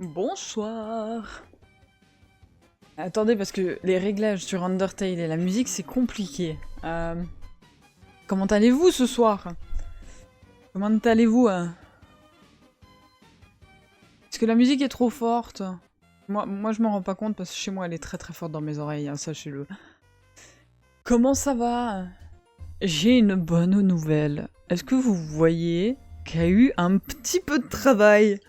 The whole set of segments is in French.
Bonsoir. Attendez, parce que les réglages sur Undertale et la musique, c'est compliqué. Comment allez-vous ce soir? Comment allez-vous Est-ce que la musique est trop forte? Moi, je m'en rends pas compte parce que chez moi, elle est très très forte dans mes oreilles, hein, sachez-le. Comment ça va? J'ai une bonne nouvelle. Est-ce que vous voyez qu'il y a eu un petit peu de travail?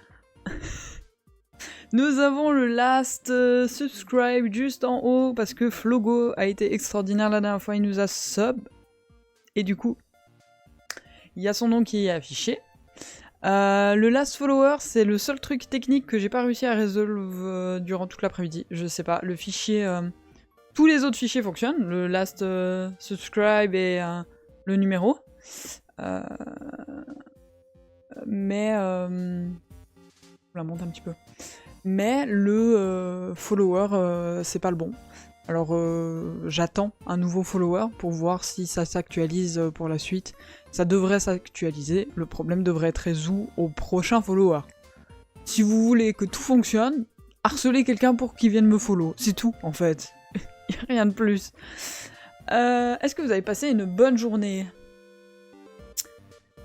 Nous avons le last subscribe juste en haut parce que Flogo a été extraordinaire la dernière fois, il nous a sub. Et du coup, il y a son nom qui est affiché. Le last follower, c'est le seul truc technique que j'ai pas réussi à résoudre durant toute l'après-midi. Je sais pas, le fichier... tous les autres fichiers fonctionnent, le last subscribe et le numéro. Mais... je la monte un petit peu. Mais le follower, c'est pas le bon. Alors j'attends un nouveau follower pour voir si ça s'actualise pour la suite. Ça devrait s'actualiser, le problème devrait être résolu au prochain follower. Si vous voulez que tout fonctionne, harcelez quelqu'un pour qu'il vienne me follow. C'est tout en fait. Y a rien de plus. Est-ce que vous avez passé une bonne journée?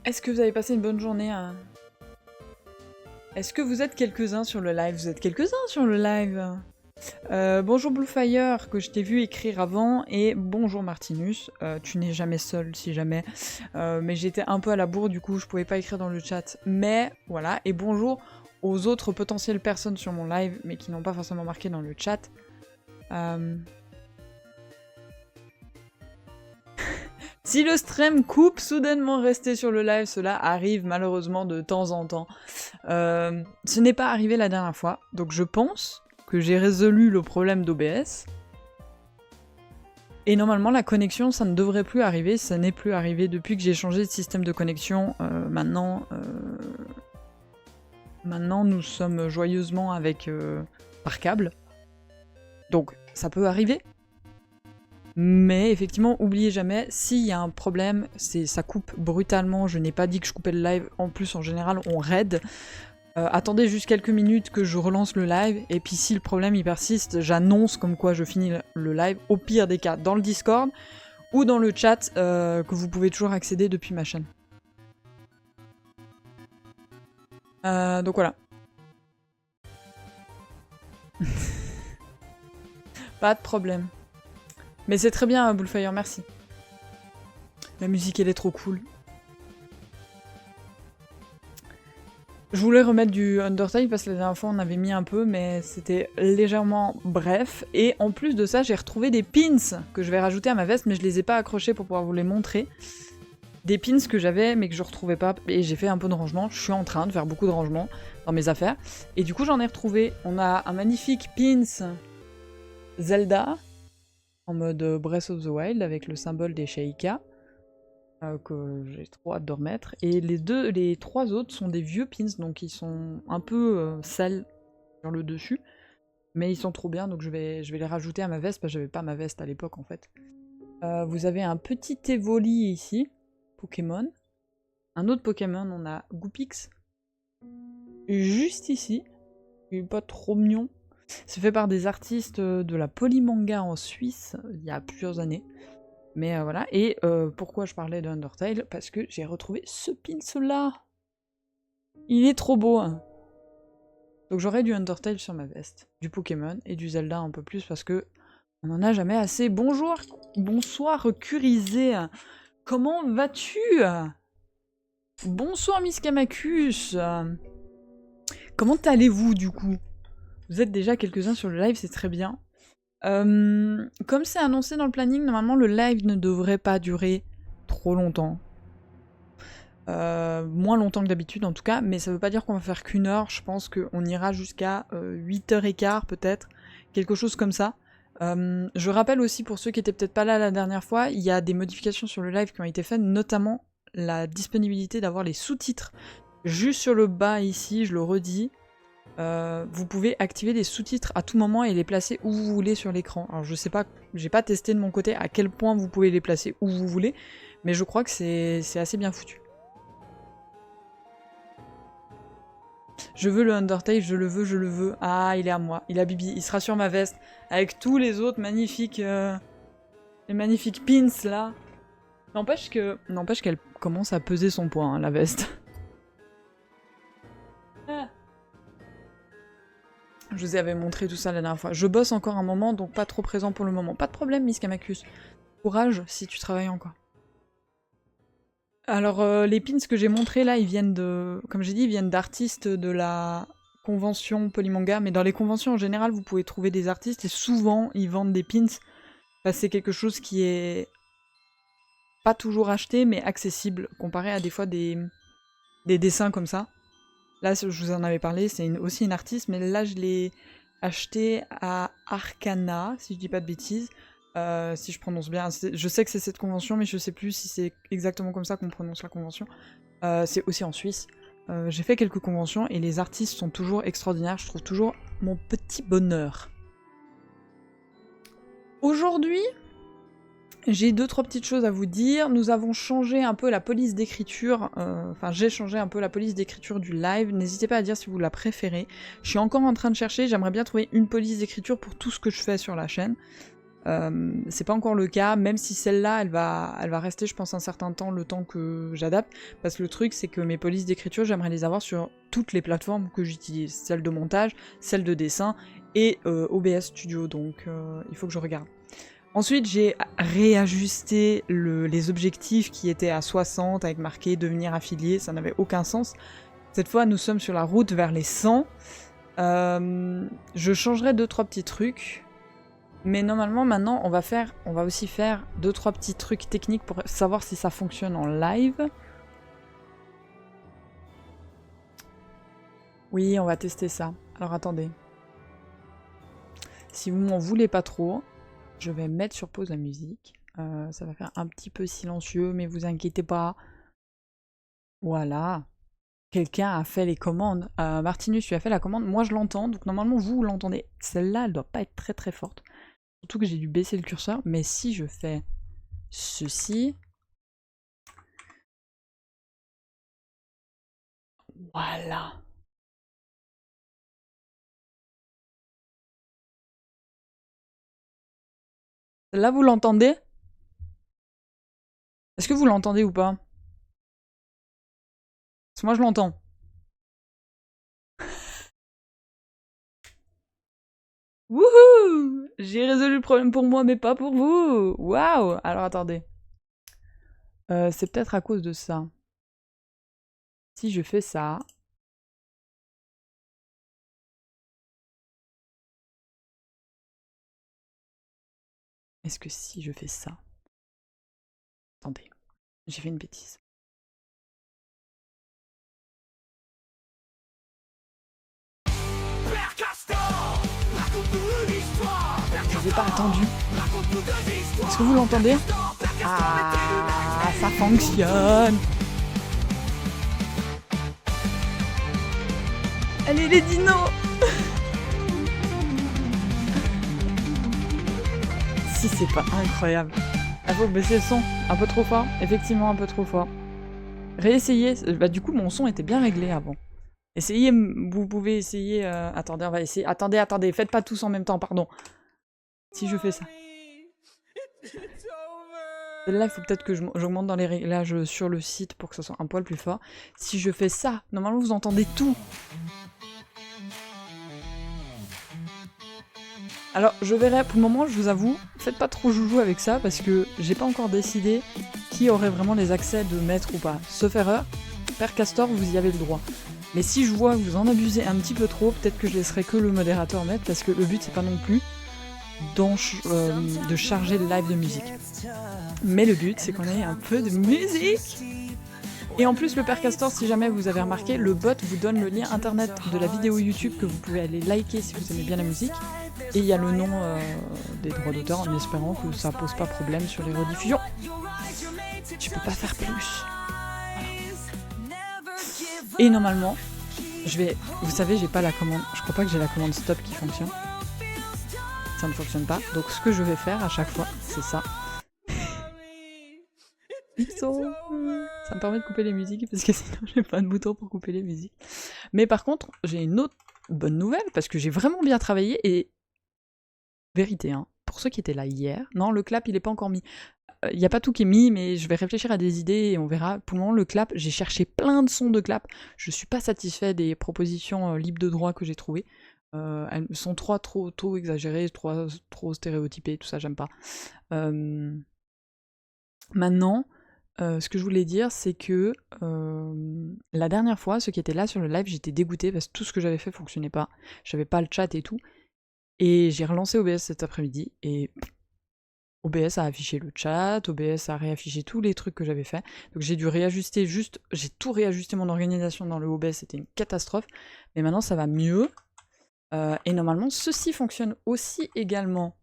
Est-ce que vous avez passé une bonne journée Est-ce que vous êtes quelques-uns sur le live? Vous êtes quelques-uns sur le live. Bonjour Bluefire, que je t'ai vu écrire avant, et bonjour Martinus, tu n'es jamais seul si jamais, mais j'étais un peu à la bourre, du coup je pouvais pas écrire dans le chat, mais voilà, et bonjour aux autres potentielles personnes sur mon live, mais qui n'ont pas forcément marqué dans le chat. Si le stream coupe soudainement rester sur le live, cela arrive malheureusement de temps en temps. Ce n'est pas arrivé la dernière fois, donc je pense que j'ai résolu le problème d'OBS. Et normalement, la connexion, ça ne devrait plus arriver. Ça n'est plus arrivé depuis que j'ai changé de système de connexion. Maintenant, nous sommes joyeusement avec par câble. Donc, ça peut arriver. Mais effectivement, oubliez jamais, s'il y a un problème, ça coupe brutalement. Je n'ai pas dit que je coupais le live. En plus, en général, on raid. Attendez juste quelques minutes que je relance le live, et puis si le problème il persiste, j'annonce comme quoi je finis le live, au pire des cas dans le Discord, ou dans le chat que vous pouvez toujours accéder depuis ma chaîne. Donc voilà. Pas de problème. Mais c'est très bien, Bullfire, merci. La musique, elle est trop cool. Je voulais remettre du Undertale parce que la dernière fois on avait mis un peu, mais c'était légèrement bref. Et en plus de ça, j'ai retrouvé des pins que je vais rajouter à ma veste, mais je les ai pas accrochés pour pouvoir vous les montrer. Des pins que j'avais mais que je retrouvais pas, et j'ai fait un peu de rangement. Je suis en train de faire beaucoup de rangement dans mes affaires. Et du coup j'en ai retrouvé. On a un magnifique pins Zelda, en mode Breath of the Wild, avec le symbole des Sheikah. Que j'ai trop hâte de remettre. Et les trois autres sont des vieux pins, donc ils sont un peu sales sur le dessus. Mais ils sont trop bien, donc je vais les rajouter à ma veste, parce que j'avais pas ma veste à l'époque en fait. Vous avez un petit Evoli ici, Pokémon. Un autre Pokémon, on a Goopix. Juste ici. Il est pas trop mignon. C'est fait par des artistes de la Polymanga en Suisse, il y a plusieurs années. Mais voilà, et pourquoi je parlais de Undertale? Parce que j'ai retrouvé ce pins-là. Il est trop beau, hein. Donc j'aurai du Undertale sur ma veste, du Pokémon et du Zelda un peu plus parce que on en a jamais assez. Bonjour, bonsoir Curisé. Comment vas-tu? Bonsoir Miss Kamacus. Comment allez-vous du coup? Vous êtes déjà quelques-uns sur le live, c'est très bien. Comme c'est annoncé dans le planning, normalement le live ne devrait pas durer trop longtemps. Moins longtemps que d'habitude en tout cas, mais ça veut pas dire qu'on va faire qu'une heure, je pense qu'on ira jusqu'à 8h15 peut-être, quelque chose comme ça. Je rappelle aussi pour ceux qui étaient peut-être pas là la dernière fois, il y a des modifications sur le live qui ont été faites, notamment la disponibilité d'avoir les sous-titres. Juste sur le bas ici, je le redis, vous pouvez activer les sous-titres à tout moment et les placer où vous voulez sur l'écran. Alors je sais pas, j'ai pas testé de mon côté à quel point vous pouvez les placer où vous voulez, mais je crois que c'est assez bien foutu. Je veux le Undertale, je le veux, je le veux. Ah, il est à moi, il a Bibi, il sera sur ma veste, avec tous les autres magnifiques... les magnifiques pins, là. N'empêche qu'elle commence à peser son poids, hein, la veste. Ah. Je vous avais montré tout ça la dernière fois. Je bosse encore un moment, donc pas trop présent pour le moment. Pas de problème, Miss Kamacus. Courage si tu travailles encore. Alors, les pins que j'ai montrés là, ils viennent de... Comme j'ai dit, ils viennent d'artistes de la convention Polymanga. Mais dans les conventions, en général, vous pouvez trouver des artistes et souvent, ils vendent des pins. Bah, c'est quelque chose qui est pas toujours acheté, mais accessible, comparé à des fois des dessins comme ça. Là, je vous en avais parlé, c'est aussi une artiste, mais là, je l'ai acheté à Arcana, si je dis pas de bêtises, si je prononce bien. Je sais que c'est cette convention, mais je sais plus si c'est exactement comme ça qu'on prononce la convention. C'est aussi en Suisse. J'ai fait quelques conventions, et les artistes sont toujours extraordinaires, je trouve toujours mon petit bonheur. Aujourd'hui, j'ai 2-3 petites choses à vous dire. Nous avons changé un peu la police d'écriture, enfin j'ai changé un peu la police d'écriture du live. N'hésitez pas à dire si vous la préférez. Je suis encore en train de chercher, j'aimerais bien trouver une police d'écriture pour tout ce que je fais sur la chaîne. C'est pas encore le cas, même si celle-là, elle va rester, je pense, un certain temps, le temps que j'adapte. Parce que le truc, c'est que mes polices d'écriture, j'aimerais les avoir sur toutes les plateformes que j'utilise. Celle de montage, celle de dessin et OBS Studio, donc il faut que je regarde. Ensuite, j'ai réajusté les objectifs qui étaient à 60 avec marqué « devenir affilié », ça n'avait aucun sens. Cette fois, nous sommes sur la route vers les 100. Je changerai 2-3 petits trucs. Mais normalement, maintenant, on va aussi faire 2-3 petits trucs techniques pour savoir si ça fonctionne en live. Oui, on va tester ça. Alors attendez. Si vous m'en voulez pas trop... Je vais mettre sur pause la musique. Ça va faire un petit peu silencieux, mais vous inquiétez pas. Voilà. Quelqu'un a fait les commandes. Martinus, tu as fait la commande. Moi, je l'entends, donc normalement, vous l'entendez. Celle-là, elle doit pas être très très forte. Surtout que j'ai dû baisser le curseur. Mais si je fais ceci... Voilà. Là, vous l'entendez? Est-ce que vous l'entendez ou pas? Parce que moi, je l'entends. Wouhou! J'ai résolu le problème pour moi, mais pas pour vous! Waouh! Alors, attendez. C'est peut-être à cause de ça. Si je fais ça... Est-ce que si je fais ça... Attendez, j'ai fait une bêtise. Je vous ai pas attendu. Est-ce que vous l'entendez? Ah, ça fonctionne! Allez les dinos! Si c'est pas incroyable. Ah, faut baisser le son. Un peu trop fort. Effectivement, un peu trop fort. Réessayez. Bah, du coup, mon son était bien réglé avant. Essayez, vous pouvez essayer... Attendez, on va essayer. Attendez, faites pas tous en même temps, pardon. Si je fais ça. Là, il faut peut-être que j'augmente dans les réglages sur le site pour que ce soit un poil plus fort. Si je fais ça, normalement vous entendez tout. Alors, je verrai, pour le moment, je vous avoue, faites pas trop joujou avec ça, parce que j'ai pas encore décidé qui aurait vraiment les accès de mettre ou pas. Sauf erreur, Père Castor, vous y avez le droit. Mais si je vois que vous en abusez un petit peu trop, peut-être que je laisserai que le modérateur mettre, parce que le but c'est pas non plus de charger le live de musique. Mais le but c'est qu'on ait un peu de musique. Et en plus, le Père Castor, si jamais vous avez remarqué, le bot vous donne le lien internet de la vidéo YouTube que vous pouvez aller liker si vous aimez bien la musique. Et il y a le nom des droits d'auteur en espérant que ça pose pas problème sur les rediffusions. Je peux pas faire plus. Voilà. Et normalement, je vais... Vous savez, j'ai pas la commande... Je crois pas que j'ai la commande stop qui fonctionne. Ça ne fonctionne pas. Donc ce que je vais faire à chaque fois, c'est ça. Ça me permet de couper les musiques parce que sinon j'ai pas de bouton pour couper les musiques. Mais par contre, j'ai une autre bonne nouvelle parce que j'ai vraiment bien travaillé et vérité, hein, pour ceux qui étaient là hier, non, le clap il est pas encore mis. Il n'y a pas tout qui est mis, mais je vais réfléchir à des idées et on verra. Pour le moment, le clap, j'ai cherché plein de sons de clap. Je suis pas satisfait des propositions libres de droit que j'ai trouvées. Elles sont trop exagérées, trop stéréotypées, tout ça, j'aime pas. Maintenant, ce que je voulais dire, c'est que la dernière fois, ceux qui étaient là sur le live, j'étais dégoûtée parce que tout ce que j'avais fait fonctionnait pas. J'avais pas le chat et tout. Et j'ai relancé OBS cet après-midi et OBS a affiché le chat, OBS a réaffiché tous les trucs que j'avais fait. Donc j'ai dû réajuster j'ai tout réajusté mon organisation dans le OBS, c'était une catastrophe. Mais maintenant ça va mieux. Et normalement ceci fonctionne aussi également.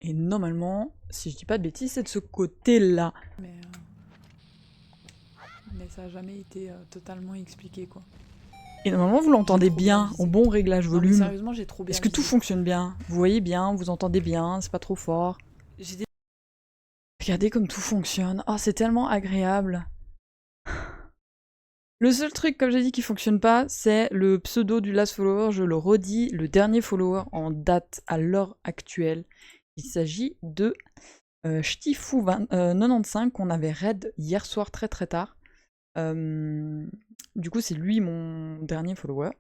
Et normalement, si je dis pas de bêtises, c'est de ce côté-là. Mais ça a jamais été totalement expliqué quoi. Et normalement, vous l'entendez bien, au bon réglage volume. Non, mais sérieusement, j'ai trop bien. Est-ce que tout fonctionne bien? Vous voyez bien, vous entendez bien, c'est pas trop fort. Regardez comme tout fonctionne. Oh, c'est tellement agréable. Le seul truc, comme j'ai dit, qui fonctionne pas, c'est le pseudo du last follower. Je le redis, le dernier follower en date à l'heure actuelle. Il s'agit de Ch'tifou95 qu'on avait raid hier soir très tard. Du coup, c'est lui mon dernier follower.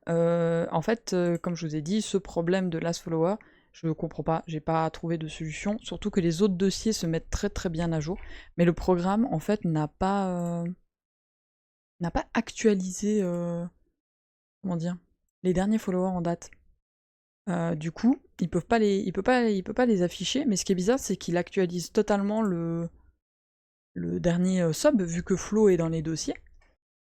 En fait, comme je vous ai dit, ce problème de last follower, je ne comprends pas, j'ai pas trouvé de solution, surtout que les autres dossiers se mettent très bien à jour, mais le programme, en fait, n'a pas actualisé, comment dire, les derniers followers en date. Du coup, il peut pas les afficher, mais ce qui est bizarre, c'est qu'il actualise totalement le dernier sub, vu que Flo est dans les dossiers.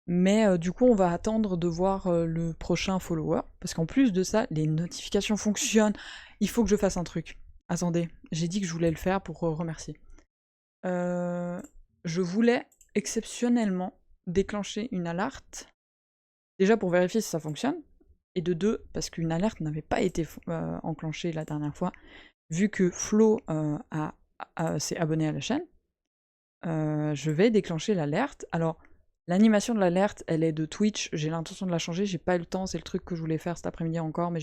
Mais du coup, on va attendre de voir le prochain follower, parce qu'en plus de ça, les notifications fonctionnent. Il faut que je fasse un truc. Attendez, j'ai dit que je voulais le faire pour remercier. Je voulais exceptionnellement déclencher une alerte, déjà pour vérifier si ça fonctionne, et de deux, parce qu'une alerte n'avait pas été enclenchée la dernière fois, vu que Flo s'est abonné à la chaîne. Je vais déclencher l'alerte. Alors, l'animation de l'alerte, elle est de Twitch, j'ai l'intention de la changer, j'ai pas eu le temps, c'est le truc que je voulais faire cet après-midi encore, mais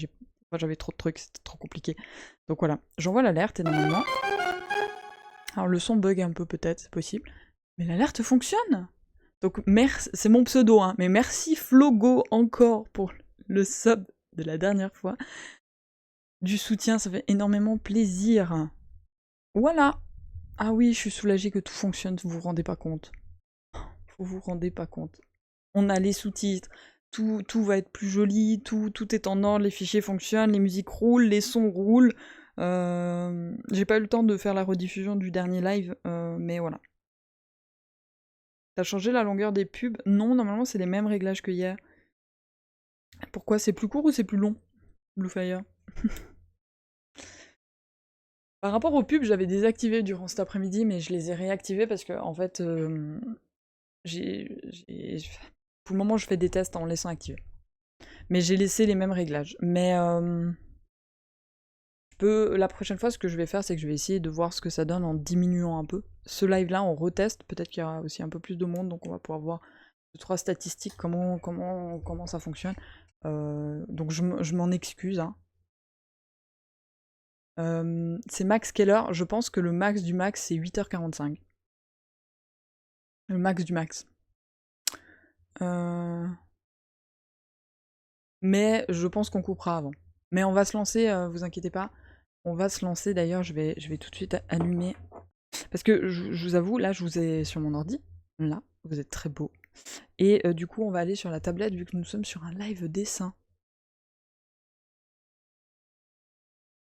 j'avais trop de trucs, c'était trop compliqué. Donc voilà, j'envoie l'alerte et normalement... Alors le son bug un peu peut-être, c'est possible, mais l'alerte fonctionne. Donc c'est mon pseudo, hein, mais merci Flogo encore pour le sub de la dernière fois. Du soutien, ça fait énormément plaisir. Voilà. Ah oui, je suis soulagée que tout fonctionne, vous vous rendez pas compte. Vous vous rendez pas compte. On a les sous-titres, tout va être plus joli, tout est en ordre, les fichiers fonctionnent, les musiques roulent, les sons roulent. J'ai pas eu le temps de faire la rediffusion du dernier live, mais voilà. T'as changé la longueur des pubs? Non, normalement c'est les mêmes réglages que hier. Pourquoi? C'est plus court ou c'est plus long, Bluefire? Par rapport aux pubs, j'avais désactivé durant cet après-midi, mais je les ai réactivés parce que, en fait, pour le moment, je fais des tests en laissant activer. Mais j'ai laissé les mêmes réglages. Mais la prochaine fois, ce que je vais faire, c'est que je vais essayer de voir ce que ça donne en diminuant un peu. Ce live-là, on reteste. Peut-être qu'il y aura aussi un peu plus de monde, donc on va pouvoir voir 2-3 statistiques, comment ça fonctionne. Donc je m'en excuse. Hein. C'est max quelle heure? Je pense que le max du max, c'est 8h45. Le max du max. Mais je pense qu'on coupera avant. Mais on va se lancer, vous inquiétez pas. On va se lancer, d'ailleurs, je vais tout de suite allumer. Parce que je vous avoue, là, je vous ai sur mon ordi. Là, vous êtes très beau. Et du coup, on va aller sur la tablette, vu que nous sommes sur un live dessin.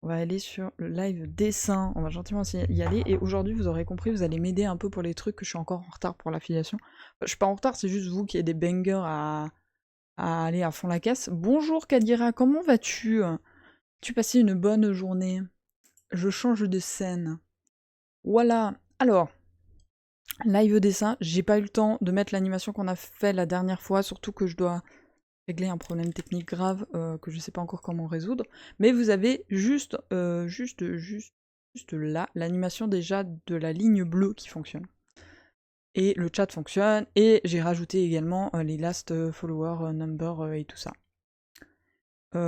On va aller sur le live dessin, on va gentiment y aller, et aujourd'hui, vous aurez compris, vous allez m'aider un peu pour les trucs que je suis encore en retard pour l'affiliation. Je suis pas en retard, c'est juste vous qui avez des bangers à aller à fond la caisse. Bonjour Kadira, comment vas-tu? Tu passé une bonne journée? Je change de scène. Voilà, alors, live dessin, j'ai pas eu le temps de mettre l'animation qu'on a fait la dernière fois, surtout que je dois régler un problème technique grave que je sais pas encore comment résoudre, mais vous avez juste juste là, l'animation déjà de la ligne bleue qui fonctionne. Et le chat fonctionne, et j'ai rajouté également les last follower number et tout ça.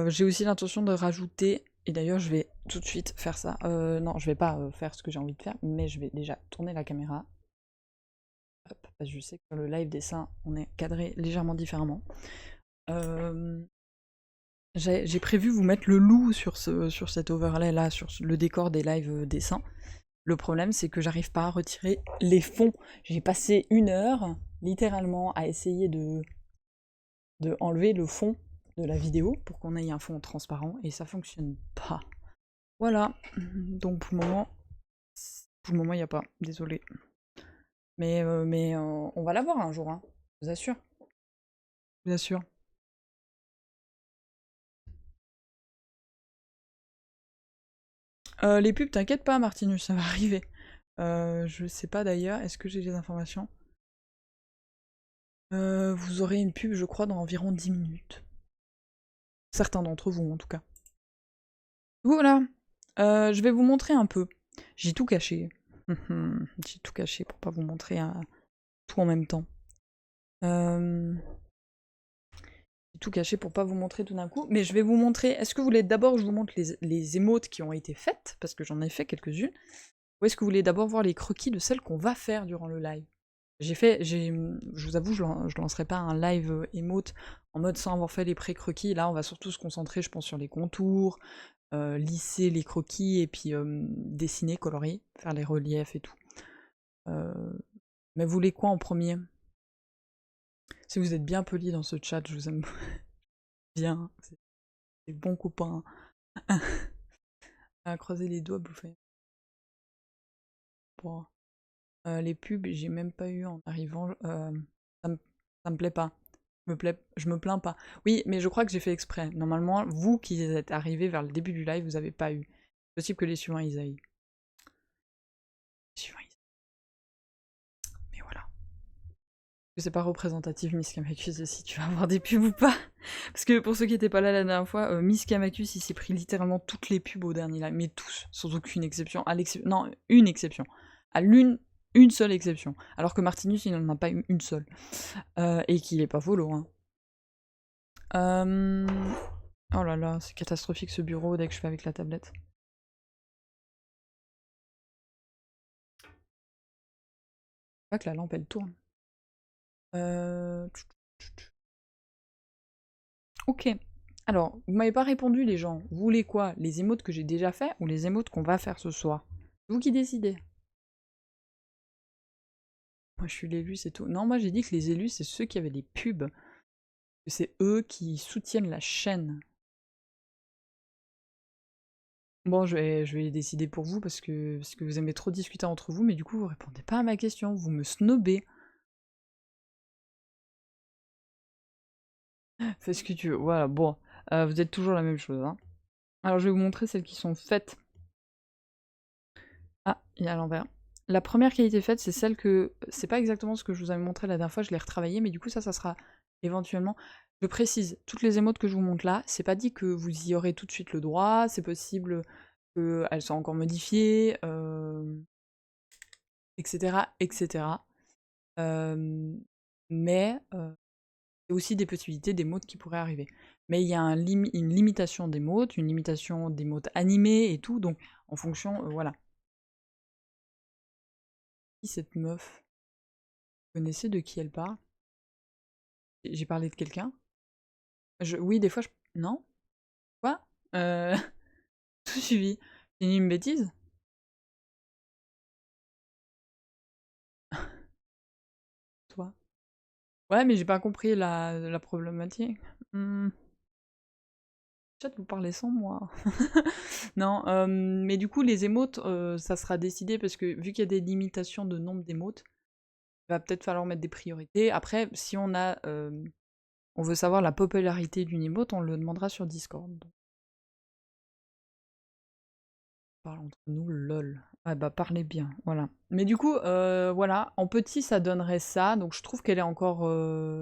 J'ai aussi l'intention de rajouter, et d'ailleurs je vais tout de suite faire ça, non je vais pas faire ce que j'ai envie de faire, mais je vais déjà tourner la caméra. Hop, parce que je sais que sur le live dessin, on est cadré légèrement différemment. J'ai prévu vous mettre le loup sur cet overlay là, sur le décor des lives dessins. Le problème, c'est que j'arrive pas à retirer les fonds. J'ai passé 1 heure, littéralement, à essayer de enlever le fond de la vidéo pour qu'on ait un fond transparent, et ça fonctionne pas. Voilà. Donc pour le moment, il n'y a pas. Désolé. Mais on va l'avoir un jour, hein. Je vous assure. Je vous assure. Les pubs, t'inquiète pas, Martinus, ça va arriver. Je sais pas d'ailleurs, est-ce que j'ai des informations? Vous aurez une pub, je crois, dans environ 10 minutes. Certains d'entre vous, en tout cas. Voilà. Je vais vous montrer un peu. J'ai tout caché. J'ai tout caché pour pas vous montrer tout en même temps. J'ai tout caché pour pas vous montrer tout d'un coup. Mais je vais vous montrer... Est-ce que vous voulez d'abord que je vous montre les émotes qui ont été faites? Parce que j'en ai fait quelques-unes. Ou est-ce que vous voulez d'abord voir les croquis de celles qu'on va faire durant le live? Je vous avoue, je lancerai pas un live emote en mode sans avoir fait les pré-croquis. Là, on va surtout se concentrer, je pense, sur les contours, lisser les croquis et puis dessiner, colorier, faire les reliefs et tout. Mais vous voulez quoi en premier? Si vous êtes bien poli dans ce chat, je vous aime bien. C'est des bons copains. À croiser les doigts, bouffer. Bon. Les pubs, j'ai même pas eu en arrivant. Ça me plaît pas. Je me plains pas. Oui, mais je crois que j'ai fait exprès. Normalement, vous qui êtes arrivés vers le début du live, vous avez pas eu. C'est possible que les suivants ils aillent. Mais voilà. C'est pas représentatif, Miss Kamacus, si tu vas avoir des pubs ou pas. Parce que pour ceux qui étaient pas là la dernière fois, Miss Kamacus, il s'est pris littéralement toutes les pubs au dernier live. Mais tous, sans aucune exception. Non, une exception. À une seule exception. Alors que Martinus, il n'en a pas une seule. Et qu'il est pas follow, hein. Oh là là, c'est catastrophique ce bureau dès que je fais avec la tablette. Pas que la lampe elle tourne. Ok. Alors, vous m'avez pas répondu les gens. Vous voulez quoi? Les émotes que j'ai déjà fait ou les émotes qu'on va faire ce soir? C'est vous qui décidez. Moi je suis l'élu, c'est tout. Non, moi j'ai dit que les élus c'est ceux qui avaient des pubs. Que c'est eux qui soutiennent la chaîne. Bon, je vais décider pour vous parce que vous aimez trop discuter entre vous, mais du coup vous répondez pas à ma question, vous me snobez. Fais ce que tu veux. Voilà, bon. Vous êtes toujours la même chose, hein. Alors je vais vous montrer celles qui sont faites. Ah, il est à l'envers. La première qui a été faite, c'est celle que... C'est pas exactement ce que je vous avais montré la dernière fois, je l'ai retravaillé, mais du coup ça sera éventuellement... Je précise, toutes les émotes que je vous montre là, c'est pas dit que vous y aurez tout de suite le droit, c'est possible qu'elles soient encore modifiées, etc. etc. Mais il y a aussi des possibilités d'émotes qui pourraient arriver. Mais il y a une limitation d'émotes, une limitation d'émotes animées et tout, donc en fonction, voilà. Qui cette meuf? Vous connaissez de qui elle parle? J'ai parlé de quelqu'un? Oui, des fois je... Non? Quoi? Tout suivi. C'est une bêtise? Toi? Ouais, mais j'ai pas compris la problématique. Chat, vous parlez sans moi. Non, mais du coup, les émotes, ça sera décidé parce que vu qu'il y a des limitations de nombre d'émotes, il va peut-être falloir mettre des priorités. Après, si on a, on veut savoir la popularité d'une emote, on le demandera sur Discord. Donc. On parle entre nous, lol. Ouais, bah parlez bien, voilà. Mais du coup, voilà, en petit, ça donnerait ça. Donc je trouve qu'elle est encore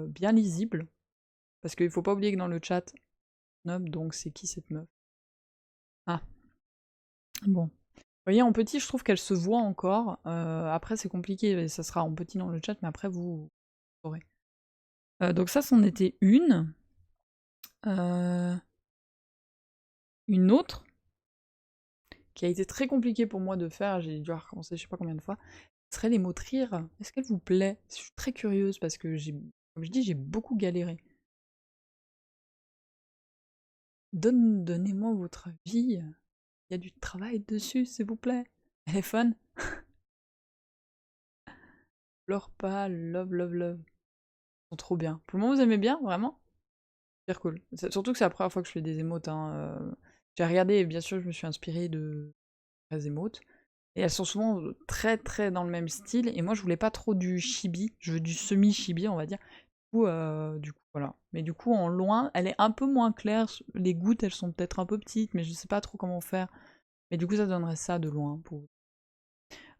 bien lisible. Parce qu'il faut pas oublier que dans le chat, donc c'est qui cette meuf? Ah, bon. voyez, en petit, je trouve qu'elle se voit encore. Après, c'est compliqué, ça sera en petit dans le chat, mais après, vous saurez. Donc ça, c'en était une. Une autre, qui a été très compliquée pour moi de faire, j'ai dû recommencer je sais pas combien de fois, ce serait les mots rire. Est-ce qu'elle vous plaît? Je suis très curieuse parce que comme je dis, j'ai beaucoup galéré. Donnez-moi votre avis. Il y a du travail dessus, s'il vous plaît. Elle est fun. Pleure pas, love, love, love. Ils sont trop bien. Pour le moment, vous aimez bien, vraiment? Super cool. Surtout que c'est la première fois que je fais des émotes. Hein. J'ai regardé et bien sûr, je me suis inspirée de vraies émotes. Et elles sont souvent très très dans le même style. Et moi, je voulais pas trop du chibi. Je veux du semi-chibi, on va dire. Du coup, voilà. Mais du coup, en loin, elle est un peu moins claire. Les gouttes, elles sont peut-être un peu petites, mais je sais pas trop comment faire. Mais du coup, ça donnerait ça de loin.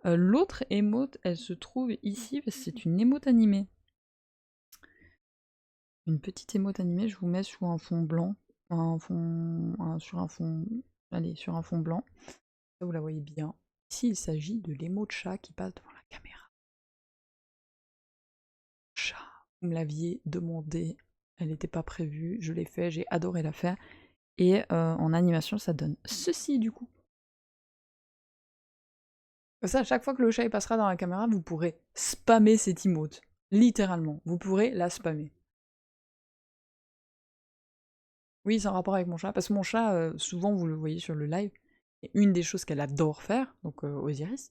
L'autre émote, elle se trouve ici, parce que c'est une émote animée. Une petite émote animée, je vous mets sur un fond blanc. Sur un fond... Allez, sur un fond blanc. Ça, vous la voyez bien. Ici, il s'agit de l'émote chat qui passe devant la caméra. Chat, vous me l'aviez demandé, elle n'était pas prévue, je l'ai fait, j'ai adoré la faire. Et en animation, ça donne ceci du coup. Ça, à chaque fois que le chat passera dans la caméra, vous pourrez spammer cette emote. Littéralement, vous pourrez la spammer. Oui, c'est en rapport avec mon chat, parce que mon chat, souvent vous le voyez sur le live, et une des choses qu'elle adore faire, donc Osiris,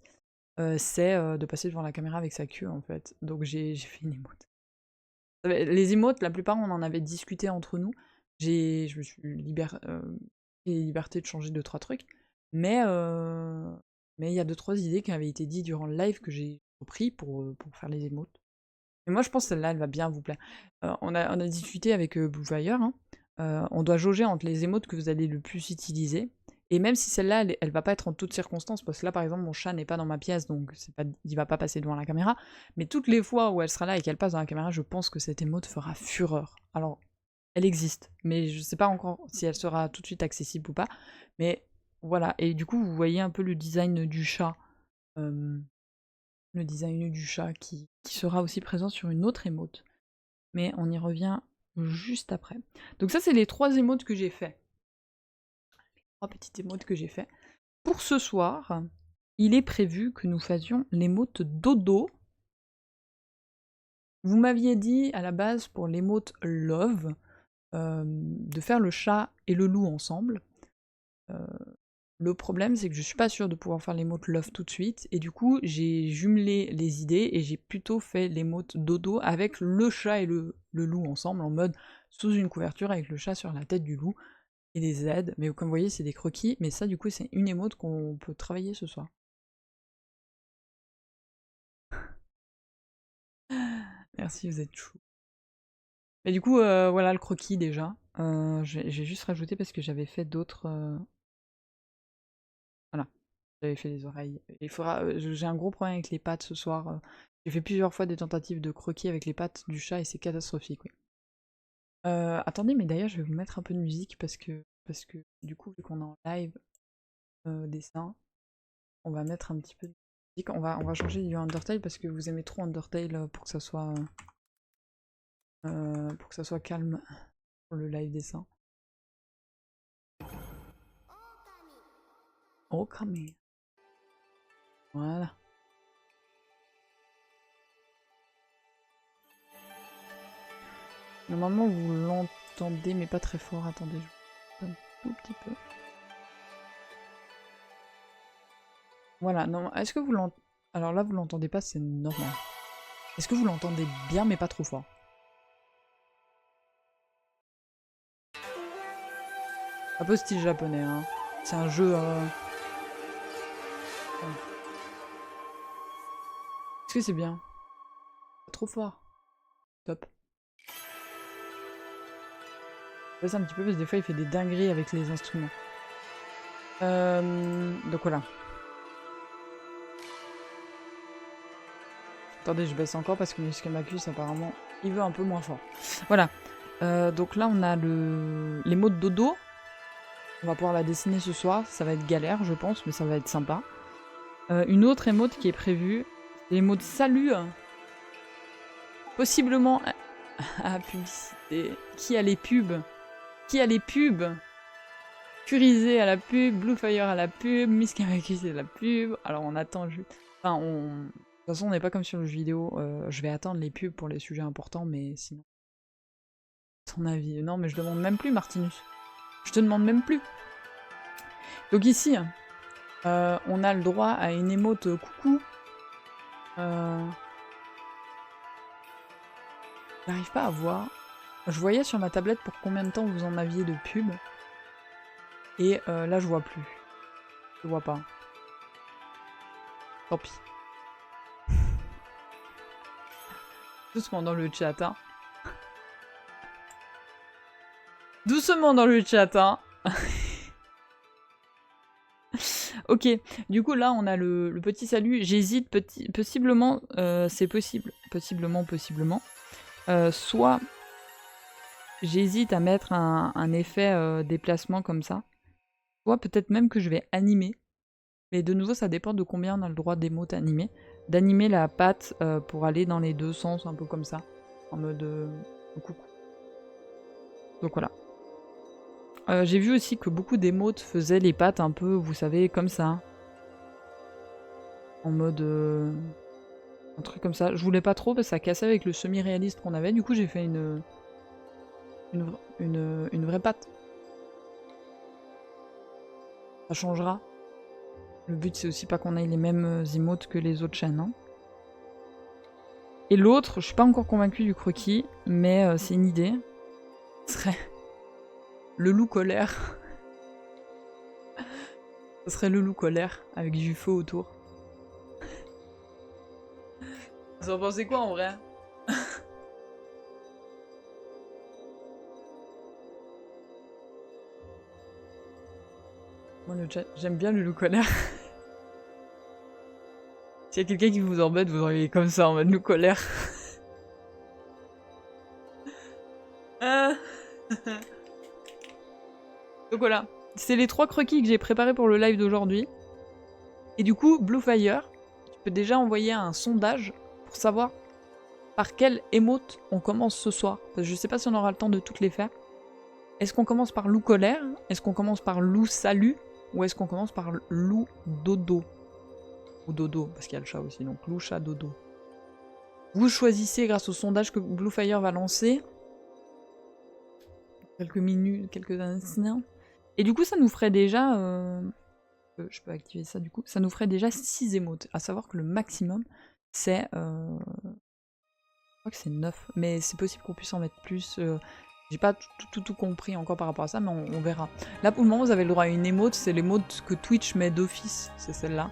c'est de passer devant la caméra avec sa queue en fait. Donc j'ai fait une emote. Les emotes, la plupart, on en avait discuté entre nous. Je me suis liberté de changer 2-3 trucs. Mais il y a 2-3 idées qui avaient été dites durant le live que j'ai repris pour faire les emotes. Mais moi, je pense que celle-là, elle va bien vous plaire. On a discuté avec Bluefire. Hein. On doit jauger entre les emotes que vous allez le plus utiliser. Et même si celle-là, elle va pas être en toutes circonstances, parce que là, par exemple, mon chat n'est pas dans ma pièce, donc il va pas passer devant la caméra. Mais toutes les fois où elle sera là et qu'elle passe dans la caméra, je pense que cette émote fera fureur. Alors, elle existe, mais je sais pas encore si elle sera tout de suite accessible ou pas. Mais voilà, et du coup, vous voyez un peu le design du chat. Le design du chat qui sera aussi présent sur une autre émote. Mais on y revient juste après. Donc ça, c'est les 3 émotes que j'ai fait. Les 3 petites émotes que j'ai fait. Pour ce soir, il est prévu que nous faisions l'émote dodo. Vous m'aviez dit à la base pour l'émote love de faire le chat et le loup ensemble. Le problème, c'est que je suis pas sûre de pouvoir faire l'émote love tout de suite, et du coup, j'ai jumelé les idées et j'ai plutôt fait l'émote dodo avec le chat et le loup ensemble, en mode sous une couverture avec le chat sur la tête du loup et des aides. Mais comme vous voyez, c'est des croquis, mais ça, du coup, c'est une émote qu'on peut travailler ce soir. Merci, vous êtes chou. Mais du coup, voilà le croquis déjà. J'ai juste rajouté parce que j'avais fait d'autres. Voilà, j'avais fait les oreilles. J'ai un gros problème avec les pattes ce soir. J'ai fait plusieurs fois des tentatives de croquis avec les pattes du chat et c'est catastrophique. Oui. Attendez, mais d'ailleurs, je vais vous mettre un peu de musique parce que du coup, vu qu'on est en live dessin, on va mettre un petit peu de musique. On va changer du Undertale parce que vous aimez trop Undertale pour que ça soit calme pour le live dessin. Okami. Voilà. Normalement, vous l'entendez, mais pas très fort. Attendez, je vous un tout petit peu. Voilà, non, est-ce que vous l'entendez? Alors là, vous l'entendez pas, c'est normal. Est-ce que vous l'entendez bien, mais pas trop fort? Un peu style japonais, hein. C'est un jeu... Est-ce que c'est bien? Pas trop fort. Top. Je passe un petit peu parce que des fois il fait des dingueries avec les instruments. Donc voilà. Attendez, je baisse encore parce que Muscamacus apparemment il veut un peu moins fort. Voilà. Donc là on a les mots de dodo. On va pouvoir la dessiner ce soir. Ça va être galère je pense, mais ça va être sympa. Une autre émote qui est prévue, c'est l'émote salut. Possiblement à publicité. Qui a les pubs? Qui a les pubs? Curisé à la pub, Bluefire à la pub, Miss Kamakushi à la pub. Alors on attend juste. Enfin, De toute façon, on n'est pas comme sur le jeu vidéo. Je vais attendre les pubs pour les sujets importants, mais sinon. Ton avis. Non, mais je demande même plus, Martinus. Je te demande même plus. Donc ici, on a le droit à une émote coucou. J'arrive pas à voir. Je voyais sur ma tablette pour combien de temps vous en aviez de pub. Et là, je vois plus. Je vois pas. Tant pis. Doucement dans le chat, hein. Doucement dans le chat, hein. Ok, du coup là on a le petit salut. J'hésite possiblement, c'est possible. Possiblement. Soit j'hésite à mettre un effet déplacement comme ça. Soit peut-être même que je vais animer. Mais de nouveau ça dépend de combien on a le droit d'émotes animées. D'animer la patte pour aller dans les deux sens, un peu comme ça. En mode coucou. Donc voilà. J'ai vu aussi que beaucoup d'émotes faisaient les pattes un peu, vous savez, comme ça. En mode... un truc comme ça. Je voulais pas trop parce que ça cassait avec le semi-réaliste qu'on avait. Du coup, j'ai fait une vraie patte. Ça changera. Le but, c'est aussi pas qu'on ait les mêmes emotes que les autres chaînes. Hein. Et l'autre, je suis pas encore convaincue du croquis, mais c'est une idée. Ce serait... le loup colère. Ce serait le loup colère, avec du feu autour. Vous en pensez quoi en vrai? Moi le chat, j'aime bien le loup colère. S'il y a quelqu'un qui vous embête, vous auriez comme ça en mode loup colère. Donc voilà, c'est les 3 croquis que j'ai préparés pour le live d'aujourd'hui. Et du coup, Bluefire, tu peux déjà envoyer un sondage pour savoir par quelle émote on commence ce soir. Parce que je sais pas si on aura le temps de toutes les faire. Est-ce qu'on commence par loup colère? Est-ce qu'on commence par loup salut? Ou est-ce qu'on commence par loup dodo? Ou dodo, parce qu'il y a le chat aussi, donc loup, chat, dodo. Vous choisissez grâce au sondage que Bluefire va lancer. Quelques minutes, quelques instants. Et du coup, ça nous ferait déjà... je peux activer ça du coup. Ça nous ferait déjà 6 émotes. À savoir que le maximum, c'est... je crois que c'est 9. Mais c'est possible qu'on puisse en mettre plus. J'ai pas tout compris encore par rapport à ça, mais on verra. Là, pour le moment, vous avez le droit à une émote. C'est l'émote que Twitch met d'office. C'est celle-là.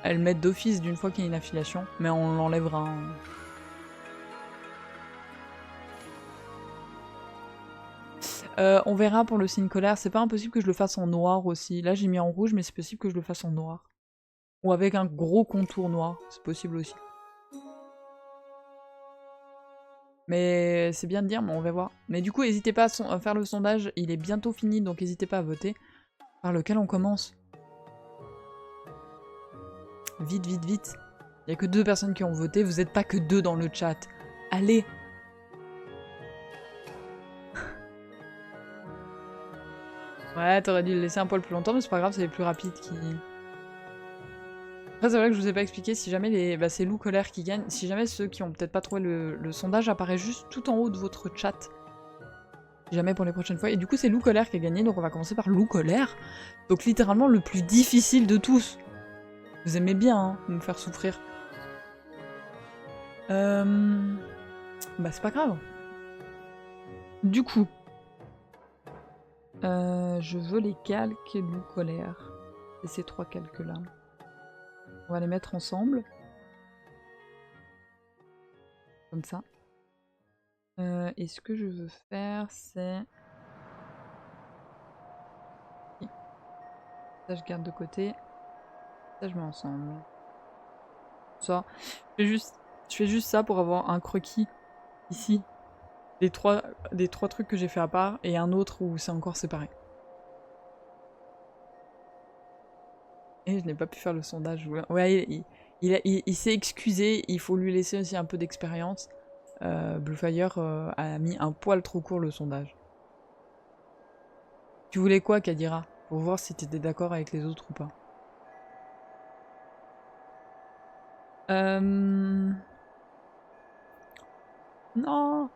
Elle met d'office d'une fois qu'il y a une affiliation. Mais on l'enlèvera. Hein. On verra pour le signe colère. C'est pas impossible que je le fasse en noir aussi. Là, j'ai mis en rouge, mais c'est possible que je le fasse en noir. Ou avec un gros contour noir. C'est possible aussi. Mais c'est bien de dire, mais on va voir. Mais du coup, n'hésitez pas à faire le sondage. Il est bientôt fini, donc n'hésitez pas à voter. Par lequel on commence? Vite, vite, vite. Il n'y a que 2 personnes qui ont voté. Vous n'êtes pas que 2 dans le chat. Allez! Ouais, t'aurais dû le laisser un poil plus longtemps, mais c'est pas grave, c'est les plus rapides qui... Après, c'est vrai que je vous ai pas expliqué, si jamais les... Bah, c'est loup colère qui gagne. Si jamais ceux qui ont peut-être pas trouvé le sondage apparaît juste tout en haut de votre chat. Si jamais pour les prochaines fois. Et du coup, c'est loup colère qui a gagné, donc on va commencer par loup colère. Donc littéralement le plus difficile de tous. Vous aimez bien, hein, me faire souffrir. Bah, c'est pas grave. Du coup... je veux les calques loup colère. Et ces 3 calques-là. On va les mettre ensemble. Comme ça. Et ce que je veux faire, c'est... Ça, je garde de côté. Ça, je mets ensemble. Ça. Je fais juste ça pour avoir un croquis ici. Des trois trucs que j'ai fait à part et un autre où c'est encore séparé. Et je n'ai pas pu faire le sondage. Ouais, il s'est excusé, il faut lui laisser aussi un peu d'expérience. Bluefire a mis un poil trop court le sondage. Tu voulais quoi, Kadira? Pour voir si t'étais d'accord avec les autres ou pas. Non.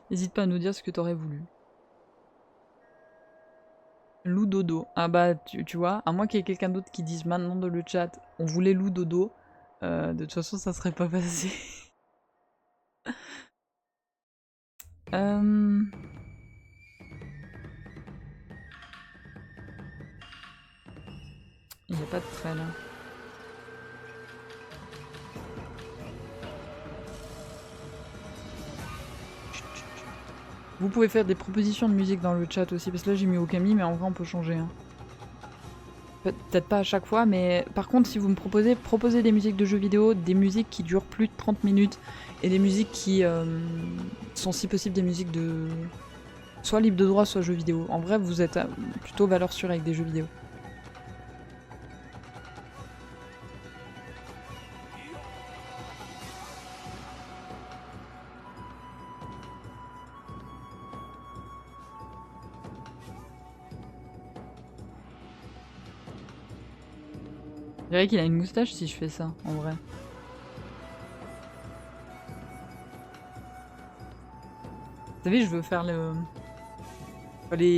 N'hésite pas à nous dire ce que t'aurais voulu. Loup dodo. Ah bah, tu vois, à moins qu'il y ait quelqu'un d'autre qui dise maintenant dans le chat, on voulait loup dodo, de toute façon, ça serait pas passé. Il n'y a pas de trait là. Vous pouvez faire des propositions de musique dans le chat aussi, parce que là j'ai mis Okami, mais en vrai on peut changer. Hein. Peut-être pas à chaque fois, mais par contre si vous me proposez des musiques de jeux vidéo, des musiques qui durent plus de 30 minutes, et des musiques qui sont si possible des musiques de... soit libre de droit, soit jeux vidéo. En vrai vous êtes plutôt valeur sûre avec des jeux vidéo. Je dirais qu'il a une moustache si je fais ça, en vrai. Vous savez, je veux faire le...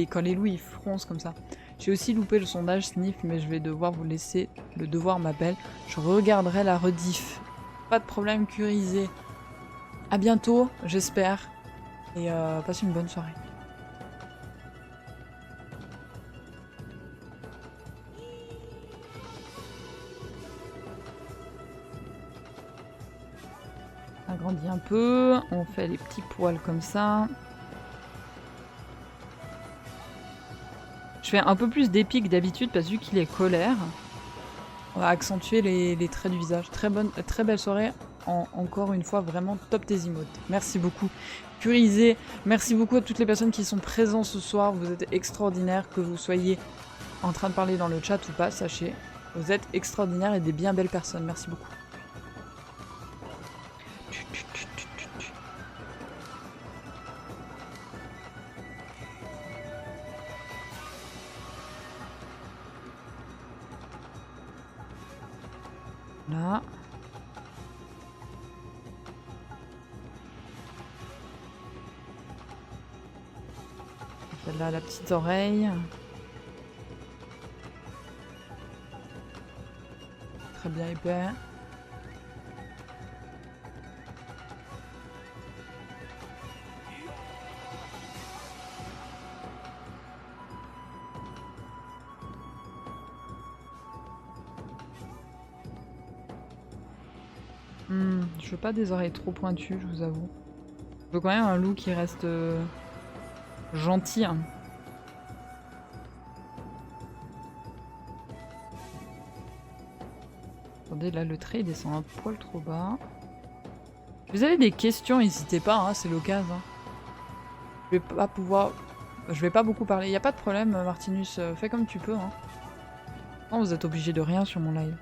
Quand les loups ils froncent comme ça. J'ai aussi loupé le sondage Sniff, mais je vais devoir vous laisser. Le devoir m'appelle. Je regarderai la rediff. Pas de problème, Curisé. À bientôt, j'espère. Et passe une bonne soirée. On agrandit un peu. On fait les petits poils comme ça. Je fais un peu plus d'épique que d'habitude parce que vu qu'il est colère, on va accentuer les traits du visage. Très belle soirée. Encore une fois, vraiment top tes emotes. Merci beaucoup. Curisé, merci beaucoup à toutes les personnes qui sont présentes ce soir. Vous êtes extraordinaires, que vous soyez en train de parler dans le chat ou pas, sachez. Vous êtes extraordinaires et des bien belles personnes. Merci beaucoup. Là. Celle-là, la petite oreille. Très bien épais. Je veux pas des oreilles trop pointues, je vous avoue. Je veux quand même un loup qui reste gentil. Hein. Attendez, là le trait il descend un poil trop bas. Si vous avez des questions, n'hésitez pas, hein, c'est l'occasion. Hein. Je vais pas beaucoup parler. Y a pas de problème, Martinus, fais comme tu peux. Hein. Non, vous êtes obligé de rien sur mon live.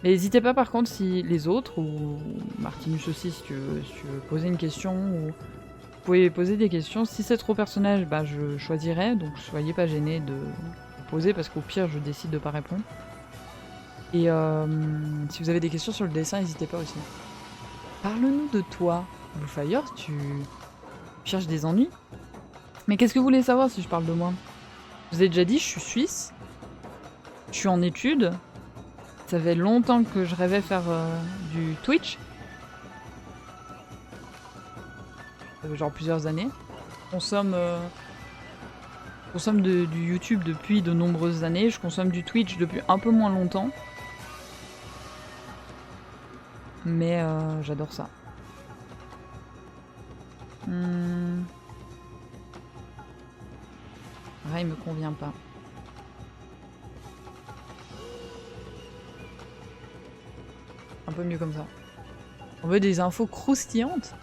Mais n'hésitez pas par contre si les autres, ou Martinus aussi si tu veux poser une question, ou vous pouvez poser des questions. Si c'est trop personnel, bah je choisirai, donc soyez pas gênés de poser parce qu'au pire je décide de pas répondre. Et si vous avez des questions sur le dessin, n'hésitez pas aussi. Parle-nous de toi. Bluefire, tu cherches des ennuis? Mais qu'est-ce que vous voulez savoir si je parle de moi? Je vous ai déjà dit, je suis suisse. Je suis en études. Ça fait longtemps que je rêvais faire du Twitch. Ça fait genre plusieurs années. Je consomme du YouTube depuis de nombreuses années. Je consomme du Twitch depuis un peu moins longtemps. Mais j'adore ça. Ah, il me convient pas. Un peu mieux comme ça. On veut des infos croustillantes.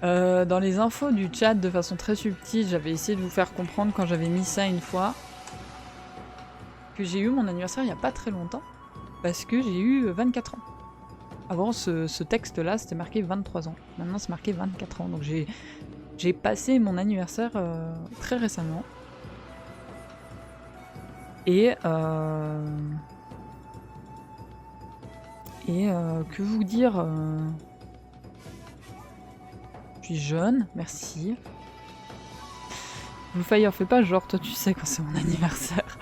Dans les infos du chat, de façon très subtile, j'avais essayé de vous faire comprendre quand j'avais mis ça une fois que j'ai eu mon anniversaire il n'y a pas très longtemps, parce que j'ai eu 24 ans. Avant, ce texte-là, c'était marqué 23 ans. Maintenant, c'est marqué 24 ans. Donc j'ai passé mon anniversaire très récemment. Et que vous dire Je suis jeune, merci. Bluefire, fais pas genre, toi tu sais quand c'est mon anniversaire.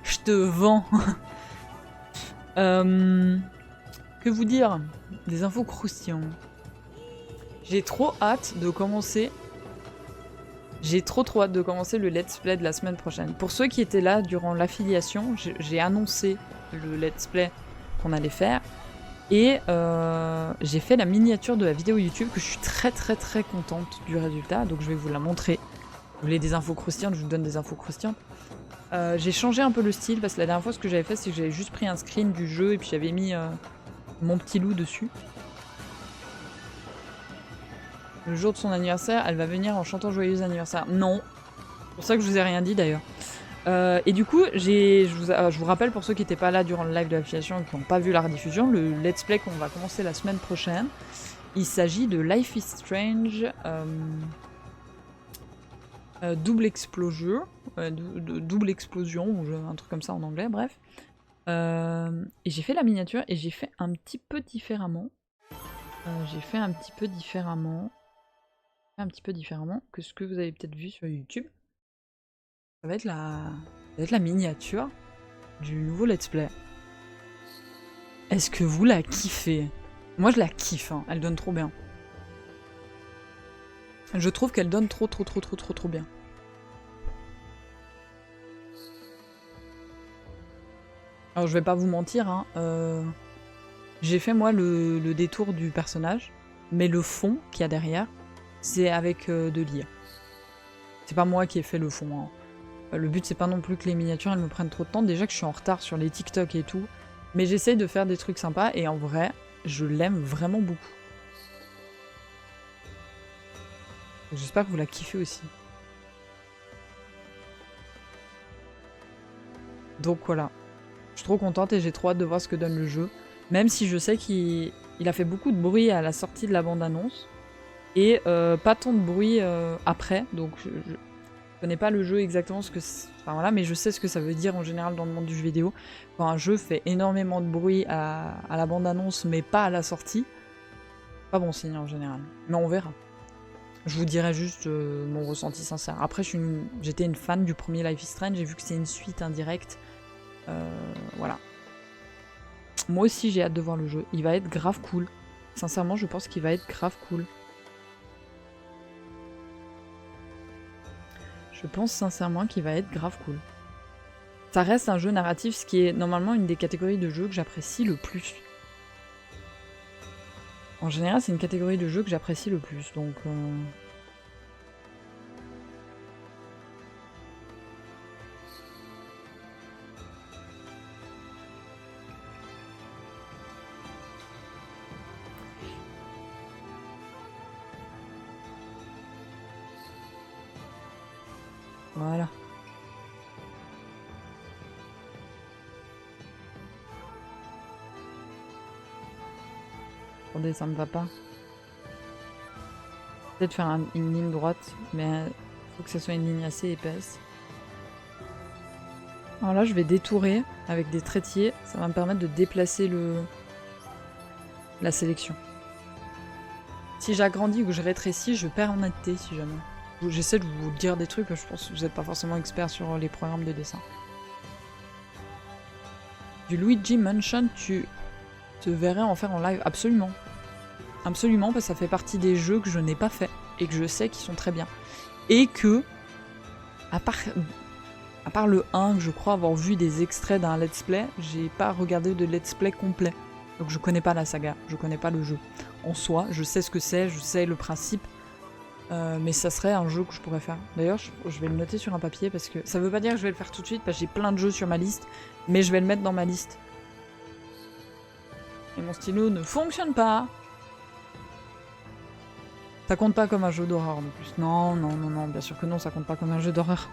Je te vends. Que vous dire? Des infos croustillantes. J'ai trop hâte de commencer. J'ai trop hâte de commencer le let's play de la semaine prochaine. Pour ceux qui étaient là durant l'affiliation, j'ai annoncé le let's play qu'on allait faire. Et j'ai fait la miniature de la vidéo YouTube que je suis très contente du résultat. Donc je vais vous la montrer. Vous voulez des infos croustillantes, je vous donne des infos croustillantes. J'ai changé un peu le style parce que la dernière fois ce que j'avais fait c'est que j'avais juste pris un screen du jeu et puis j'avais mis mon petit loup dessus. Le jour de son anniversaire, elle va venir en chantant joyeux anniversaire. Non. C'est pour ça que je vous ai rien dit d'ailleurs. Et du coup, je vous rappelle pour ceux qui n'étaient pas là durant le live de l'affiliation et qui n'ont pas vu la rediffusion, le let's play qu'on va commencer la semaine prochaine, il s'agit de Life is Strange double explosion, double explosion, ou un truc comme ça en anglais, bref. Et j'ai fait la miniature et j'ai fait un petit peu différemment. Un petit peu différemment que ce que vous avez peut-être vu sur YouTube. Ça va être la miniature du nouveau let's play. Est-ce que vous la kiffez? Moi je la kiffe, hein. Elle donne trop bien. Je trouve qu'elle donne trop bien. Alors je vais pas vous mentir, hein, j'ai fait moi le détour du personnage, mais le fond qu'il y a derrière, c'est avec de l'IA. C'est pas moi qui ai fait le fond. Hein. Le but c'est pas non plus que les miniatures elles me prennent trop de temps, déjà que je suis en retard sur les TikTok et tout, mais j'essaye de faire des trucs sympas et en vrai, je l'aime vraiment beaucoup. J'espère que vous la kiffez aussi. Donc voilà. Je suis trop contente et j'ai trop hâte de voir ce que donne le jeu. Même si je sais qu'il a fait beaucoup de bruit à la sortie de la bande-annonce. Et pas tant de bruit après. Donc je connais pas le jeu exactement ce que c'est. Enfin voilà, mais je sais ce que ça veut dire en général dans le monde du jeu vidéo. Quand un jeu fait énormément de bruit à la bande-annonce mais pas à la sortie. Pas bon signe en général. Mais on verra. Je vous dirai juste mon ressenti sincère. Après j'étais une fan du premier Life is Strange. J'ai vu que c'est une suite indirecte. Voilà. Moi aussi j'ai hâte de voir le jeu. Il va être grave cool. Sincèrement je pense qu'il va être grave cool. Je pense sincèrement qu'il va être grave cool. Ça reste un jeu narratif, ce qui est normalement une des catégories de jeux que j'apprécie le plus. En général c'est une catégorie de jeux que j'apprécie le plus, donc... Voilà. Attendez, ça me va pas. Peut-être faire une ligne droite, mais faut que ça soit une ligne assez épaisse. Alors là, je vais détourer avec des trétiers. Ça va me permettre de déplacer la sélection. Si j'agrandis ou que je rétrécis, je perds en netteté si jamais. J'essaie de vous dire des trucs, je pense que vous n'êtes pas forcément expert sur les programmes de dessin. Du Luigi Mansion, tu te verrais en faire en live? Absolument. Absolument, parce que ça fait partie des jeux que je n'ai pas fait et que je sais qu'ils sont très bien. Et que, à part le 1, que je crois avoir vu des extraits d'un let's play, j'ai pas regardé de let's play complet. Donc je connais pas la saga, je connais pas le jeu. En soi, je sais ce que c'est, je sais le principe. Mais ça serait un jeu que je pourrais faire. D'ailleurs, je vais le noter sur un papier parce que ça veut pas dire que je vais le faire tout de suite parce que j'ai plein de jeux sur ma liste, mais je vais le mettre dans ma liste. Et mon stylo ne fonctionne pas. Ça compte pas comme un jeu d'horreur en plus. Non, non, non, non, bien sûr que non, ça compte pas comme un jeu d'horreur.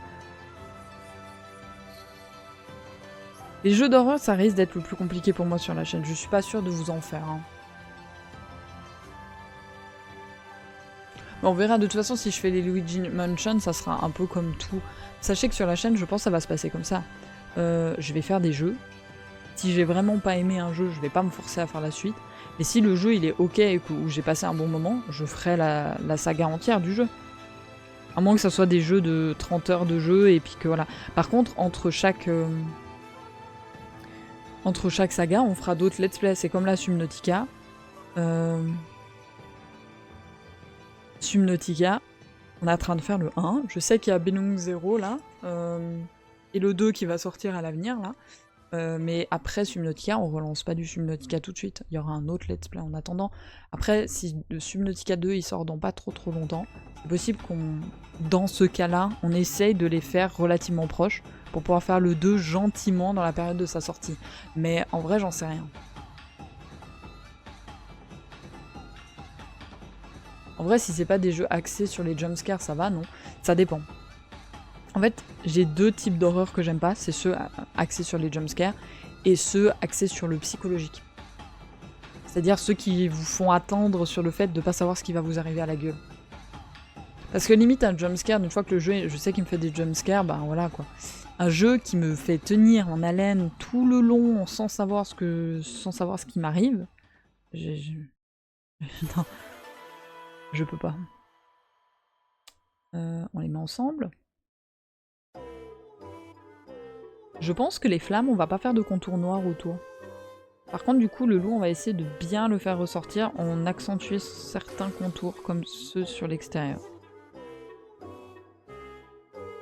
Les jeux d'horreur, ça risque d'être le plus compliqué pour moi sur la chaîne. Je suis pas sûre de vous en faire. Hein. Mais on verra, de toute façon, si je fais les Luigi Mansion, ça sera un peu comme tout. Sachez que sur la chaîne, je pense que ça va se passer comme ça. Je vais faire des jeux. Si j'ai vraiment pas aimé un jeu, je vais pas me forcer à faire la suite. Et si le jeu il est ok et que j'ai passé un bon moment, je ferai la saga entière du jeu. À moins que ça soit des jeux de 30 heures de jeu et puis que voilà. Par contre, entre chaque saga, on fera d'autres let's play. C'est comme la Subnautica. Subnautica, on est en train de faire le 1. Je sais qu'il y a Benung 0 là. Et le 2 qui va sortir à l'avenir là. Mais après Subnautica, on relance pas du Subnautica tout de suite. Il y aura un autre let's play en attendant. Après, si le Subnautica 2 il sort dans pas trop longtemps, c'est possible qu'on, dans ce cas-là, on essaye de les faire relativement proches pour pouvoir faire le 2 gentiment dans la période de sa sortie. Mais en vrai, j'en sais rien. En vrai, si c'est pas des jeux axés sur les jumpscares, ça va, non? Ça dépend. En fait, j'ai deux types d'horreur que j'aime pas, c'est ceux axés sur les jumpscares et ceux axés sur le psychologique. C'est-à-dire ceux qui vous font attendre sur le fait de pas savoir ce qui va vous arriver à la gueule. Parce que limite un jumpscare, une fois que le jeu, je sais qu'il me fait des jumpscares, bah voilà quoi. Un jeu qui me fait tenir en haleine tout le long sans savoir ce qui m'arrive, non, je peux pas. On les met ensemble. Je pense que les flammes, on va pas faire de contour noir autour. Par contre, du coup, le loup, on va essayer de bien le faire ressortir en accentuant certains contours, comme ceux sur l'extérieur.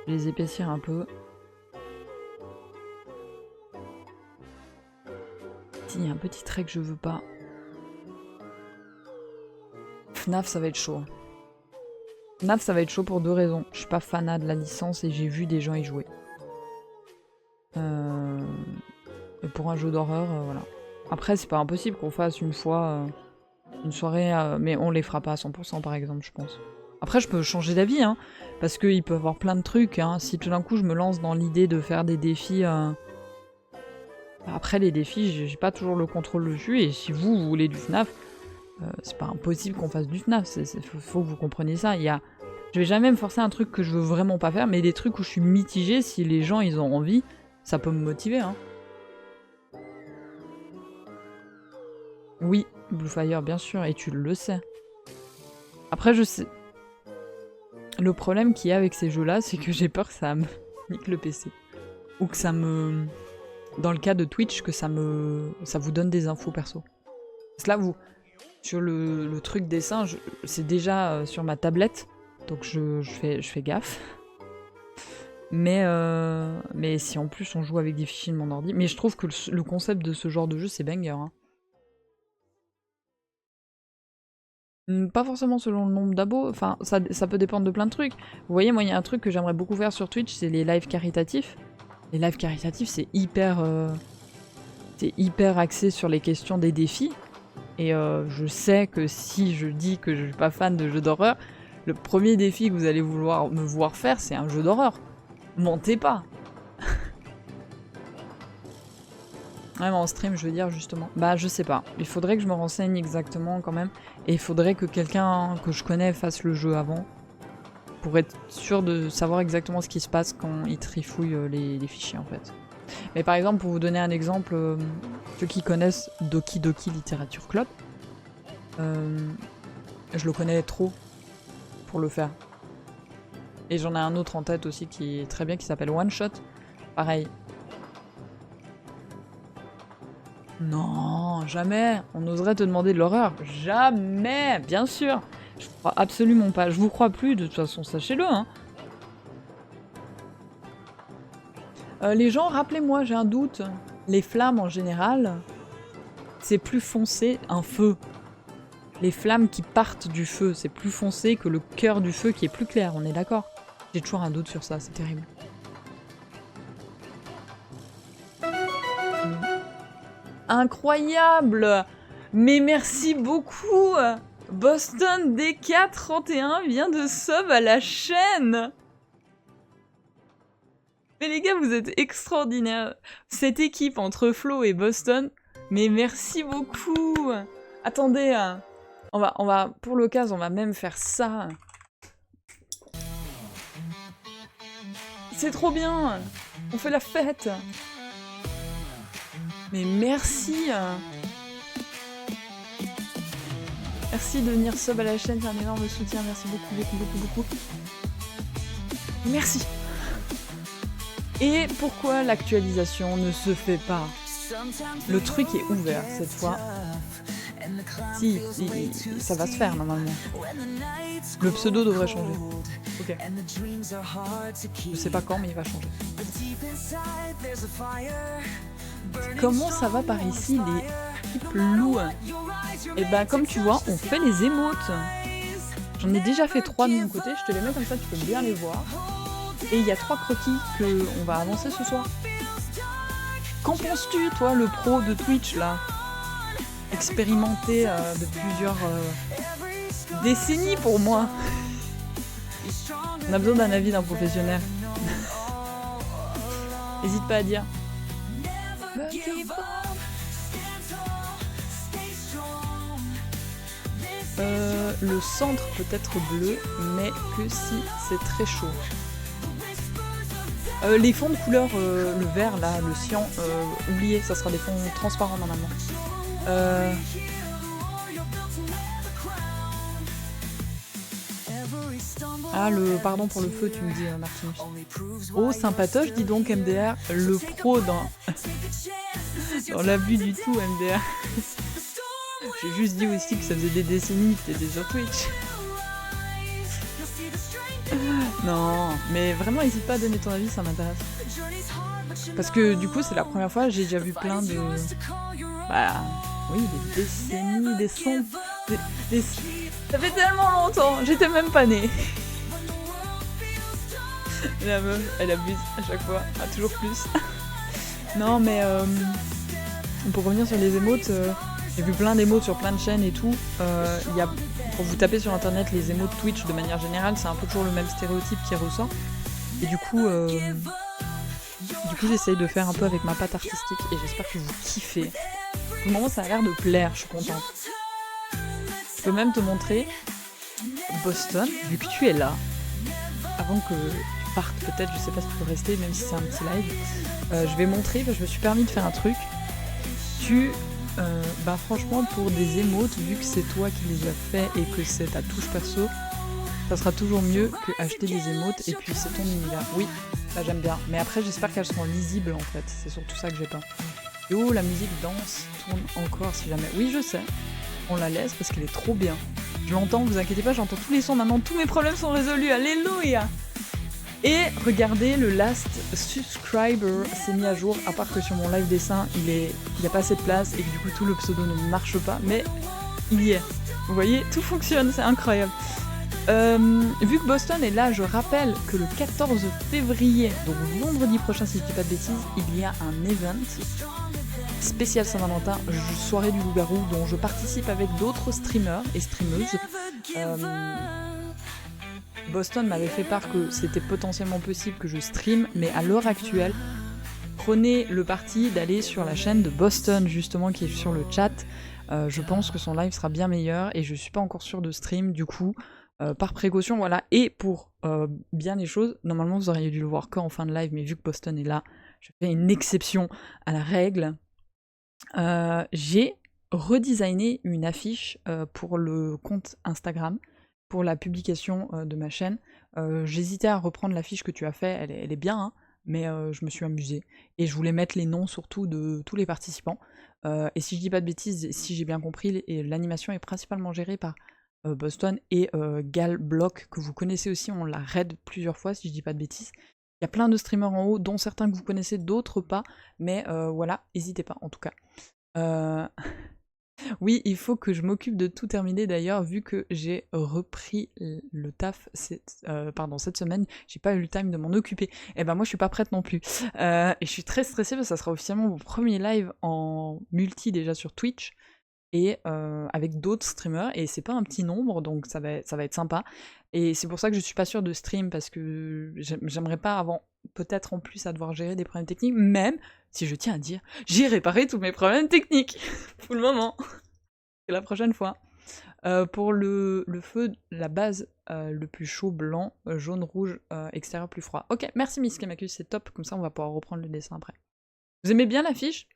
Je vais les épaissir un peu. Il y a un petit trait que je veux pas. FNAF, ça va être chaud. FNAF, ça va être chaud pour deux raisons. Je suis pas fanat de la licence et j'ai vu des gens y jouer. Et pour un jeu d'horreur, voilà. Après, c'est pas impossible qu'on fasse une fois une soirée, mais on les fera pas à 100% par exemple, je pense. Après, je peux changer d'avis, hein, parce qu'il peut y avoir plein de trucs. Hein. Si tout d'un coup je me lance dans l'idée de faire des défis... Après, les défis, j'ai pas toujours le contrôle dessus, et si vous voulez du FNAF, c'est pas impossible qu'on fasse du FNAF, faut que vous compreniez ça. Je vais jamais me forcer à un truc que je veux vraiment pas faire, mais des trucs où je suis mitigée, si les gens ils ont envie, ça peut me motiver. Hein. Oui, Bluefire, bien sûr, et tu le sais. Après, je sais... Le problème qu'il y a avec ces jeux-là, c'est que j'ai peur que ça me nique le PC. Ou que ça me... Dans le cas de Twitch, que ça vous donne des infos perso. Parce que là, sur le truc dessin, c'est déjà sur ma tablette, donc je fais gaffe. Mais si en plus on joue avec des fichiers de mon ordi... Mais je trouve que le concept de ce genre de jeu, c'est banger. Hein. Pas forcément selon le nombre d'abos, enfin ça peut dépendre de plein de trucs. Vous voyez, moi il y a un truc que j'aimerais beaucoup faire sur Twitch, c'est les lives caritatifs. Les lives caritatifs, c'est hyper axé sur les questions des défis. Et je sais que si je dis que je suis pas fan de jeux d'horreur, le premier défi que vous allez vouloir me voir faire, c'est un jeu d'horreur. Mentez pas. Ouais, mais en stream, je veux dire, justement. Bah, je sais pas. Il faudrait que je me renseigne exactement, quand même. Et il faudrait que quelqu'un que je connais fasse le jeu avant. Pour être sûr de savoir exactement ce qui se passe quand il trifouille les fichiers, en fait. Mais par exemple, pour vous donner un exemple, ceux qui connaissent Doki Doki Literature Club, je le connais trop pour le faire. Et j'en ai un autre en tête aussi qui est très bien, qui s'appelle One Shot. Pareil. Non, jamais. On oserait te demander de l'horreur. Jamais, bien sûr. Je crois absolument pas. Je vous crois plus, de toute façon, sachez-le. Hein. Les gens, rappelez-moi, j'ai un doute. Les flammes, en général, c'est plus foncé, un feu. Les flammes qui partent du feu, c'est plus foncé que le cœur du feu qui est plus clair, on est d'accord? J'ai toujours un doute sur ça, c'est terrible. Incroyable! Mais merci beaucoup! Boston DK31 vient de sub à la chaîne. Mais les gars, vous êtes extraordinaires. Cette équipe entre Flo et Boston, mais merci beaucoup. Attendez, on va, pour l'occasion, on va même faire ça. C'est trop bien. On fait la fête. Mais merci. Merci de venir sub à la chaîne, c'est un énorme soutien. Merci beaucoup, beaucoup, beaucoup, beaucoup. Merci. Et pourquoi l'actualisation ne se fait pas? Le truc est ouvert cette fois. Si, ça va se faire normalement. Le pseudo devrait changer. Ok. Je sais pas quand, mais il va changer. Comment ça va par ici, les types loups? Et bah comme tu vois, on fait les émotes. J'en ai déjà fait 3 de mon côté, je te les mets comme ça, tu peux bien les voir. Et il y a 3 croquis qu'on va avancer ce soir. Qu'en penses-tu, toi, le pro de Twitch, là? Expérimenté de plusieurs décennies pour moi. On a besoin d'un avis d'un professionnel. N'hésite pas à dire. Le centre peut être bleu, mais que si c'est très chaud. Les fonds de couleur, le vert là, le cyan, oubliez, ça sera des fonds transparents normalement. Ah, pardon pour le feu, tu me dis, Martinus. Oh, sympatoche, dis donc, MDR, le pro dans l'abus du tout, MDR. J'ai juste dit aussi que ça faisait des décennies que t'étais sur Twitch. Non, mais vraiment, n'hésite pas à donner ton avis, ça m'intéresse. Parce que du coup, c'est la première fois, j'ai déjà vu plein de... Bah, oui, des décennies, des sons... Ça fait tellement longtemps, j'étais même pas née. La meuf, elle abuse à chaque fois, toujours plus. Non, mais pour revenir sur les émotes, j'ai vu plein d'émotes sur plein de chaînes et tout. Quand vous tapez sur internet les émotes Twitch de manière générale, c'est un peu toujours le même stéréotype qui ressort. Et du coup j'essaye de faire un peu avec ma patte artistique et j'espère que vous kiffez. Pour le moment, ça a l'air de plaire, je suis contente. Je peux même te montrer Boston, vu que tu es là. Avant que tu partes, peut-être, je sais pas si tu peux rester, même si c'est un petit live. Je vais montrer, je me suis permis de faire un truc. Bah franchement, pour des émotes, vu que c'est toi qui les as fait et que c'est ta touche perso, ça sera toujours mieux que acheter des émotes et puis c'est ton univers. Oui, ça j'aime bien. Mais après, j'espère qu'elles seront lisibles en fait. C'est surtout ça que j'ai peur. Et oh, la musique danse tourne encore si jamais. Oui, je sais. On la laisse parce qu'elle est trop bien. Je l'entends, vous inquiétez pas, j'entends tous les sons maintenant. Tous mes problèmes sont résolus. Alléluia! Et regardez, le last subscriber s'est mis à jour, à part que sur mon live dessin, il n'y a pas assez de place et que du coup tout le pseudo ne marche pas, mais il y est. Vous voyez, tout fonctionne, c'est incroyable. Vu que Boston est là, je rappelle que le 14 février, donc vendredi prochain si je dis pas de bêtises, il y a un event spécial Saint-Valentin, soirée du loup-garou, dont je participe avec d'autres streamers et streameuses. Boston m'avait fait part que c'était potentiellement possible que je stream, mais à l'heure actuelle, prenez le parti d'aller sur la chaîne de Boston, justement, qui est sur le chat. Je pense que son live sera bien meilleur, et je suis pas encore sûre de stream, du coup, par précaution, voilà. Et pour bien les choses, normalement vous auriez dû le voir qu'en fin de live, mais vu que Boston est là, je fais une exception à la règle. J'ai redesigné une affiche pour le compte Instagram, pour la publication de ma chaîne. J'hésitais à reprendre l'affiche que tu as fait, elle est bien, hein, mais je me suis amusée. Et je voulais mettre les noms surtout de tous les participants. Et si je dis pas de bêtises, si j'ai bien compris, l'animation est principalement gérée par Boston et Gal Block, que vous connaissez aussi, on l'a raid plusieurs fois si je dis pas de bêtises. Il y a plein de streamers en haut, dont certains que vous connaissez, d'autres pas, mais voilà, n'hésitez pas en tout cas. Oui, il faut que je m'occupe de tout terminer d'ailleurs, vu que j'ai repris le taf cette semaine, j'ai pas eu le time de m'en occuper. Et ben moi je suis pas prête non plus. Et je suis très stressée parce que ça sera officiellement mon premier live en multi déjà sur Twitch. et avec d'autres streamers, et c'est pas un petit nombre, donc ça va être sympa. Et c'est pour ça que je suis pas sûre de stream, parce que j'aimerais pas avant, peut-être en plus, à devoir gérer des problèmes techniques, même si je tiens à dire, j'ai réparé tous mes problèmes techniques pour le moment. Et la prochaine fois. Pour le feu, la base, le plus chaud, blanc, jaune, rouge, extérieur plus froid. Ok, merci Miss Kemakus, c'est top, comme ça on va pouvoir reprendre le dessin après. Vous aimez bien l'affiche?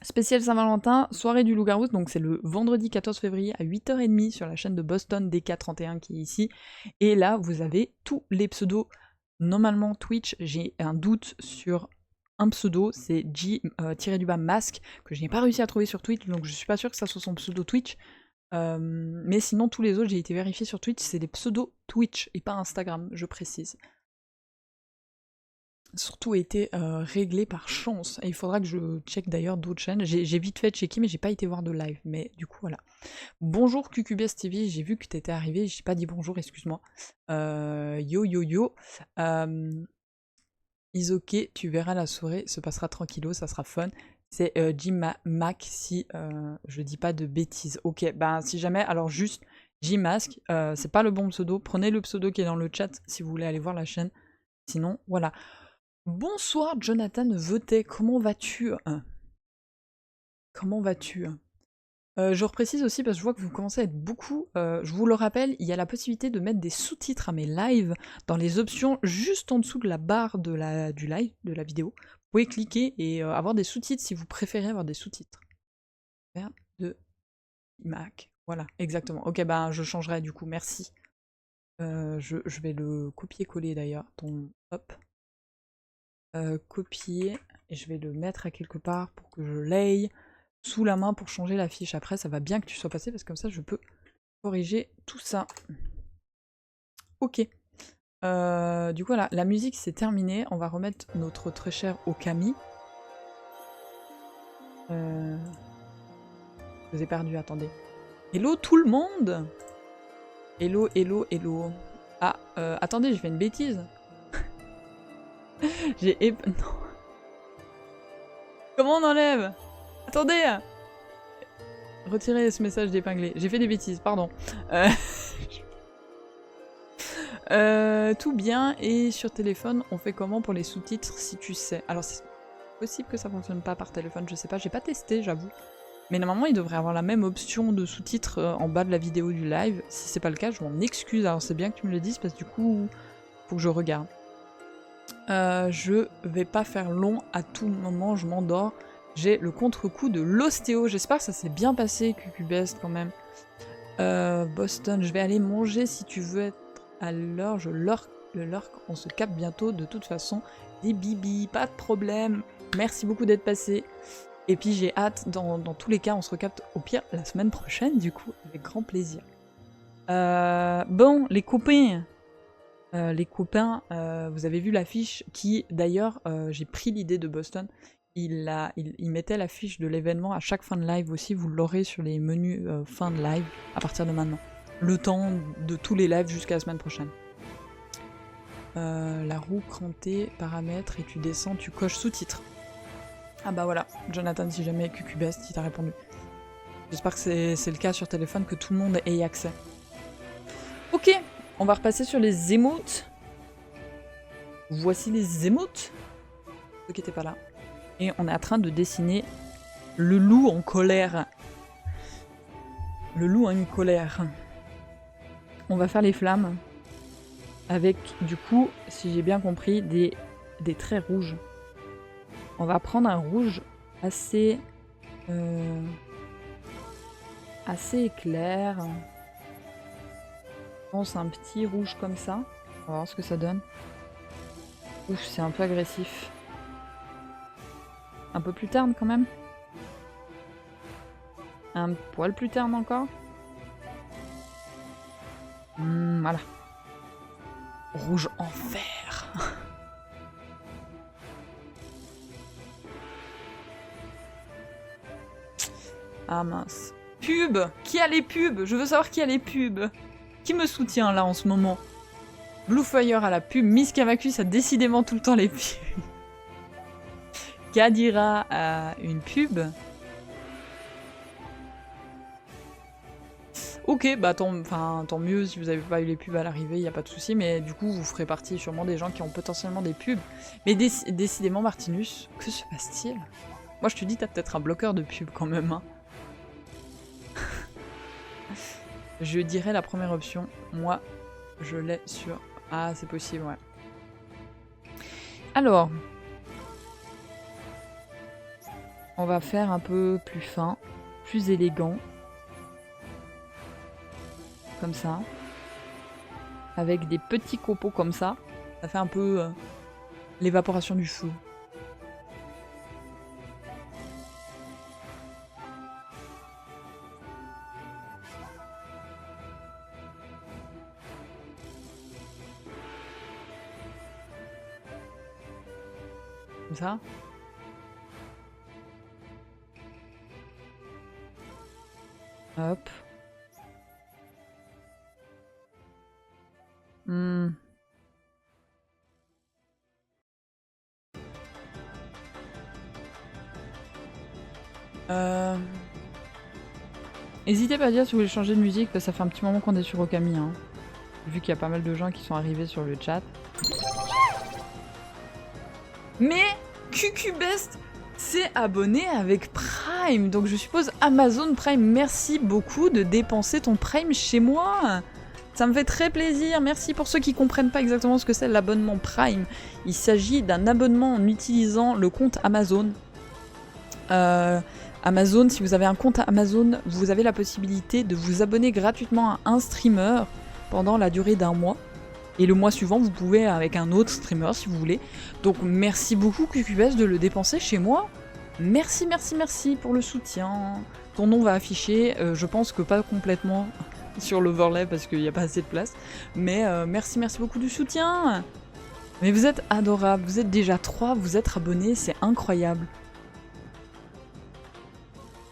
Spécial Saint-Valentin, soirée du loup-garou, donc c'est le vendredi 14 février à 8h30 sur la chaîne de Boston DK31 qui est ici. Et là, vous avez tous les pseudos. Normalement, Twitch, j'ai un doute sur un pseudo, c'est J-Mask, que je n'ai pas réussi à trouver sur Twitch, donc je suis pas sûre que ça soit son pseudo Twitch. Mais sinon, tous les autres, j'ai été vérifié sur Twitch, c'est des pseudos Twitch et pas Instagram, je précise. Surtout été réglé par chance. Et il faudra que je check d'ailleurs d'autres chaînes. J'ai vite fait checker, mais j'ai pas été voir de live. Mais du coup, voilà. Bonjour QQBS TV, j'ai vu que t'étais arrivé, j'ai pas dit bonjour, excuse-moi. Yo yo yo. Isoké, tu verras la soirée, se passera tranquillo, ça sera fun. C'est Jim Mac, si je dis pas de bêtises. Ok, ben si jamais, alors juste J-Mask, c'est pas le bon pseudo. Prenez le pseudo qui est dans le chat si vous voulez aller voir la chaîne. Sinon, voilà. Bonsoir Jonathan Vetet, comment vas-tu? Comment vas-tu? Je reprécise aussi parce que je vois que vous commencez à être beaucoup. Je vous le rappelle, il y a la possibilité de mettre des sous-titres à mes lives dans les options juste en dessous de la barre du live, de la vidéo. Vous pouvez cliquer et avoir des sous-titres si vous préférez avoir des sous-titres. De Mac. Voilà, exactement. Ok, ben je changerai du coup, merci. Je vais le copier-coller d'ailleurs, ton hop. Copier, et je vais le mettre à quelque part pour que je l'aie sous la main pour changer la fiche. Après, ça va bien que tu sois passé, parce que comme ça, je peux corriger tout ça. Ok. Du coup, voilà, la musique, c'est terminé. On va remettre notre très cher Okami. Je vous ai perdu, attendez. Hello tout le monde! Hello, hello, hello. Ah, attendez, j'ai fait une bêtise. Non. Comment on enlève? Attendez! Retirez ce message d'épinglé. J'ai fait des bêtises, pardon. Tout bien, et sur téléphone, on fait comment pour les sous-titres si tu sais? Alors c'est possible que ça fonctionne pas par téléphone, je sais pas, j'ai pas testé, j'avoue. Mais normalement, il devrait avoir la même option de sous-titres en bas de la vidéo du live. Si c'est pas le cas, je m'en excuse. Alors c'est bien que tu me le dises, parce que du coup, faut que je regarde. Je vais pas faire long à tout moment, je m'endors. J'ai le contre-coup de l'ostéo. J'espère que ça s'est bien passé, QQBest, quand même. Boston, je vais aller manger si tu veux être à l'heure. Le lurk, on se capte bientôt de toute façon. Des bibis, pas de problème. Merci beaucoup d'être passé. Et puis j'ai hâte, dans tous les cas, on se recapte au pire la semaine prochaine, du coup, avec grand plaisir. Bon, les copains, vous avez vu l'affiche qui, d'ailleurs, j'ai pris l'idée de Boston. Il mettait l'affiche de l'événement à chaque fin de live aussi, vous l'aurez sur les menus fin de live à partir de maintenant. Le temps de tous les lives jusqu'à la semaine prochaine. La roue crantée, paramètres, et tu descends, tu coches sous-titres. Ah bah voilà, Jonathan, si jamais QQBest, il t'a répondu. J'espère que c'est le cas sur téléphone, que tout le monde ait accès. Ok, on va repasser sur les émotes. Voici les émotes. Ceux qui n'étaient pas là. Et on est en train de dessiner le loup en colère. Le loup a une colère. On va faire les flammes. Avec, du coup, si j'ai bien compris, des traits rouges. On va prendre un rouge assez clair. Je pense un petit rouge comme ça. On va voir ce que ça donne. Ouf, c'est un peu agressif. Un peu plus terne quand même. Un poil plus terne encore. Voilà. Rouge enfer. Ah mince. Pub! Qui a les pubs? Je veux savoir qui a les pubs. Qui me soutient là en ce moment? Bluefire a la pub, Miss Cavacus a décidément tout le temps les pubs. Kadira a une pub. Ok, bah tant mieux si vous avez pas eu les pubs à l'arrivée, y a pas de souci, mais du coup vous ferez partie sûrement des gens qui ont potentiellement des pubs. Mais décidément Martinus, que se passe-t-il? Moi je te dis, t'as peut-être un bloqueur de pub quand même. Hein. Je dirais la première option. Moi, je l'ai sur... Ah, c'est possible, ouais. Alors, on va faire un peu plus fin, plus élégant. Comme ça. Avec des petits copeaux comme ça. Ça fait un peu l'évaporation du feu. Comme ça. Hop. N'hésitez pas à dire si vous voulez changer de musique, parce que ça fait un petit moment qu'on est sur Okami. Hein. Vu qu'il y a pas mal de gens qui sont arrivés sur le chat. Mais QQBest s'est abonné avec Prime, donc je suppose Amazon Prime. Merci beaucoup de dépenser ton Prime chez moi. Ça me fait très plaisir. Merci pour ceux qui comprennent pas exactement ce que c'est l'abonnement Prime. Il s'agit d'un abonnement en utilisant le compte Amazon. Amazon, si vous avez un compte Amazon, vous avez la possibilité de vous abonner gratuitement à un streamer pendant la durée d'un mois. Et le mois suivant, vous pouvez avec un autre streamer si vous voulez. Donc merci beaucoup QQBest de le dépenser chez moi. Merci, merci, merci pour le soutien. Ton nom va afficher, je pense que pas complètement sur l'overlay parce qu'il n'y a pas assez de place. Mais merci, merci beaucoup du soutien. Mais vous êtes adorables, vous êtes déjà 3, vous êtes abonnés, c'est incroyable.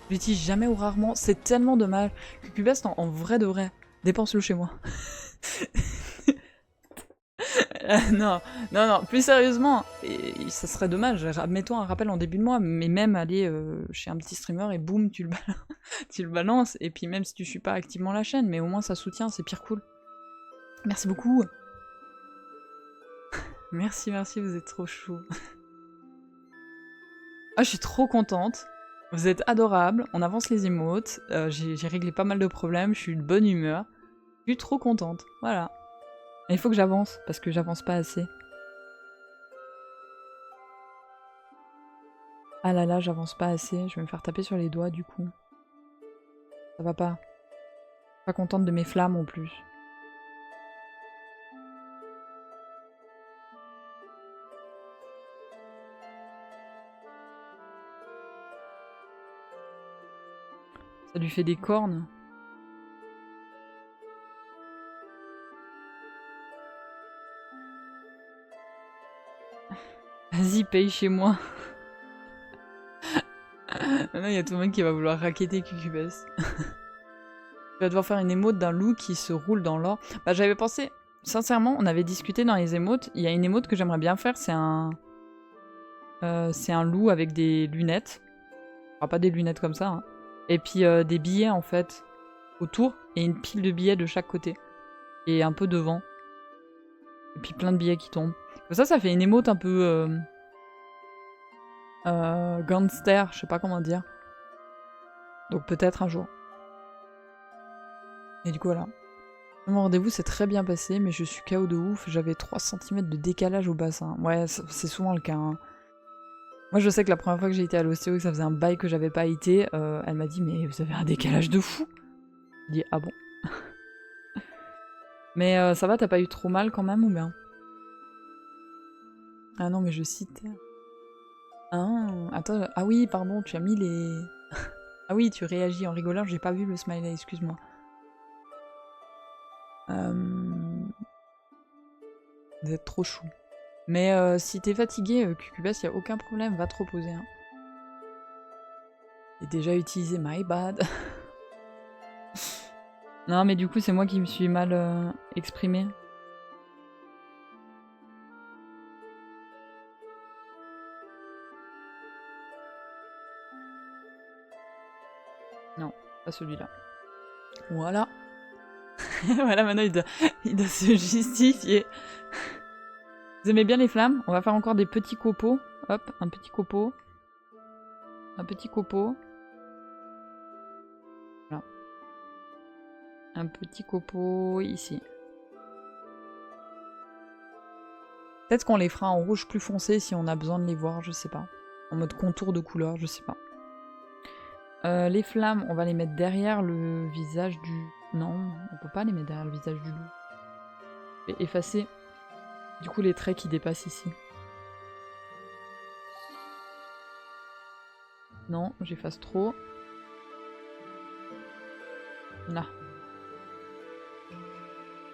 Je l'utilise jamais ou rarement, c'est tellement dommage. QQBest en vrai de vrai, dépense-le chez moi. Non, non, non, plus sérieusement, ça serait dommage, mets-toi un rappel en début de mois, mais même aller chez un petit streamer et boum, tu le balances, et puis même si tu suis pas activement la chaîne, mais au moins ça soutient, c'est pire cool. Merci beaucoup. Merci, merci, vous êtes trop chou. Ah, je suis trop contente. Vous êtes adorables, on avance les émotes, j'ai réglé pas mal de problèmes, je suis de bonne humeur. Je suis trop contente, voilà. Et il faut que j'avance, parce que j'avance pas assez. Ah là là, j'avance pas assez, je vais me faire taper sur les doigts du coup. Ça va pas. Pas contente de mes flammes en plus. Ça lui fait des cornes. Vas-y, paye chez moi. Maintenant, il y a tout le monde qui va vouloir racketter QQBest. Tu vas devoir faire une émote d'un loup qui se roule dans l'or. Bah, j'avais pensé... Sincèrement, on avait discuté dans les émotes. Il y a une émote que j'aimerais bien faire, c'est un loup avec des lunettes. Enfin, pas des lunettes comme ça, hein. Et puis des billets, en fait, autour. Et une pile de billets de chaque côté. Et un peu devant. Et puis plein de billets qui tombent. Comme ça fait une émote un peu... gangster, je sais pas comment dire. Donc peut-être un jour. Et du coup voilà. Mon rendez-vous s'est très bien passé, mais je suis KO de ouf. J'avais 3 cm de décalage au bassin. Ouais, c'est souvent le cas. Hein. Moi je sais que la première fois que j'ai été à l'ostéo, que ça faisait un bail que j'avais pas été, elle m'a dit mais vous avez un décalage de fou. J'ai dit ah bon. Mais ça va, t'as pas eu trop mal quand même ou bien? Ah non mais je cite. Ah, attends, ah oui pardon, tu as mis les... Ah oui, tu réagis en rigolant, j'ai pas vu le smiley, excuse-moi. Vous êtes trop chou. Mais si t'es fatigué, QQBest, y a aucun problème, va te reposer. Hein. J'ai déjà utilisé my bad. Non mais du coup c'est moi qui me suis mal exprimée. Non, pas celui-là. Voilà. Voilà, maintenant il doit se justifier. Vous aimez bien les flammes? On va faire encore des petits copeaux. Hop, un petit copeau. Un petit copeau. Voilà. Un petit copeau ici. Peut-être qu'on les fera en rouge plus foncé si on a besoin de les voir, je sais pas. En mode contour de couleur, je sais pas. Les flammes, on va les mettre derrière le visage du... Non, on peut pas les mettre derrière le visage du loup. Et effacer, du coup, les traits qui dépassent ici. Non, j'efface trop. Là.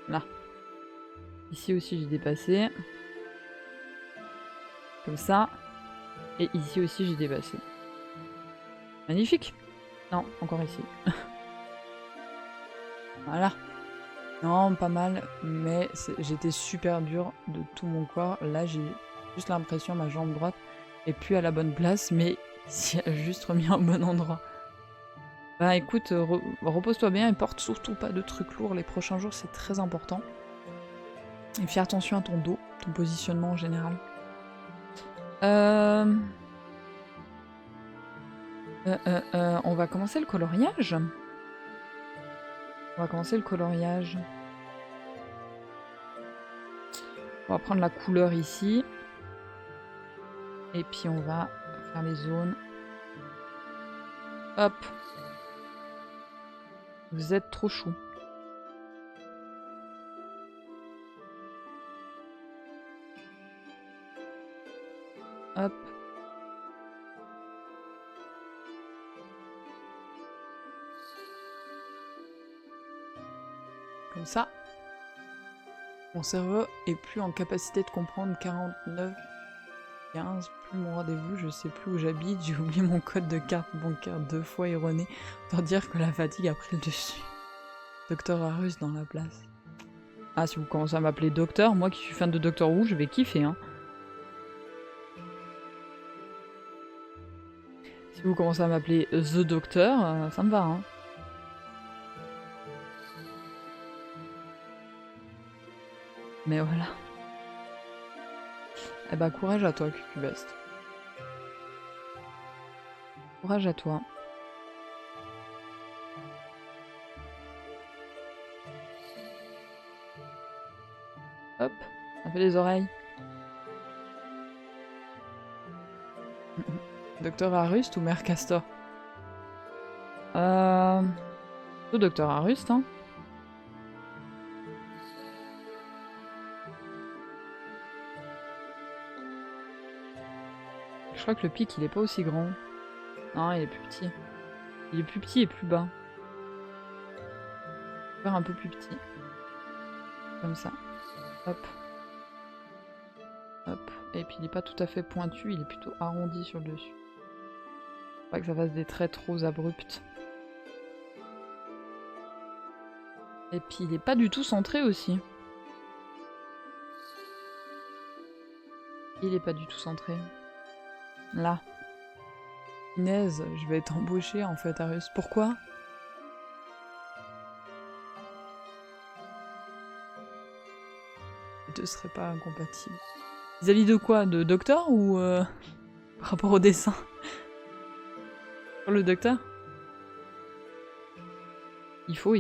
Là. Ici aussi, j'ai dépassé. Comme ça. Et ici aussi, j'ai dépassé. Magnifique. Non, encore ici. Voilà. Non, pas mal, mais j'étais super dur de tout mon corps. Là, j'ai juste l'impression ma jambe droite est plus à la bonne place, mais il a juste remis au bon endroit. Bah écoute, repose-toi bien et porte surtout pas de trucs lourds les prochains jours, c'est très important. Et fais attention à ton dos, ton positionnement en général. On va commencer le coloriage. On va commencer le coloriage. On va prendre la couleur ici. Et puis on va faire les zones. Hop. Vous êtes trop chou. Hop. Comme ça. Mon cerveau est plus en capacité de comprendre 49, 15, plus mon rendez-vous, je sais plus où j'habite, j'ai oublié mon code de carte bancaire 2 fois erroné, pour dire que la fatigue a pris le dessus. Docteur Arus dans la place. Ah, si vous commencez à m'appeler Docteur, moi qui suis fan de Doctor Who, je vais kiffer, hein. Si vous commencez à m'appeler The Doctor, ça me va, hein. Mais voilà. Eh bah, courage à toi, Cucubest. Courage à toi. Hop, ça fait les oreilles. Docteur Arust ou Mère Castor? Le Docteur Arust, hein. Je crois que le pic, il est pas aussi grand. Non, il est plus petit. Il est plus petit et plus bas. Je vais faire un peu plus petit. Comme ça. Hop. Hop. Et puis il est pas tout à fait pointu, il est plutôt arrondi sur le dessus. Faut pas que ça fasse des traits trop abrupts. Et puis il est pas du tout centré aussi. Il est pas du tout centré. Là. Inès, je vais être embauchée en fait, Arus. Pourquoi? Les deux seraient pas incompatibles. Vis-à-vis de quoi? De docteur ou par rapport au dessin? Sur le docteur? Il faut.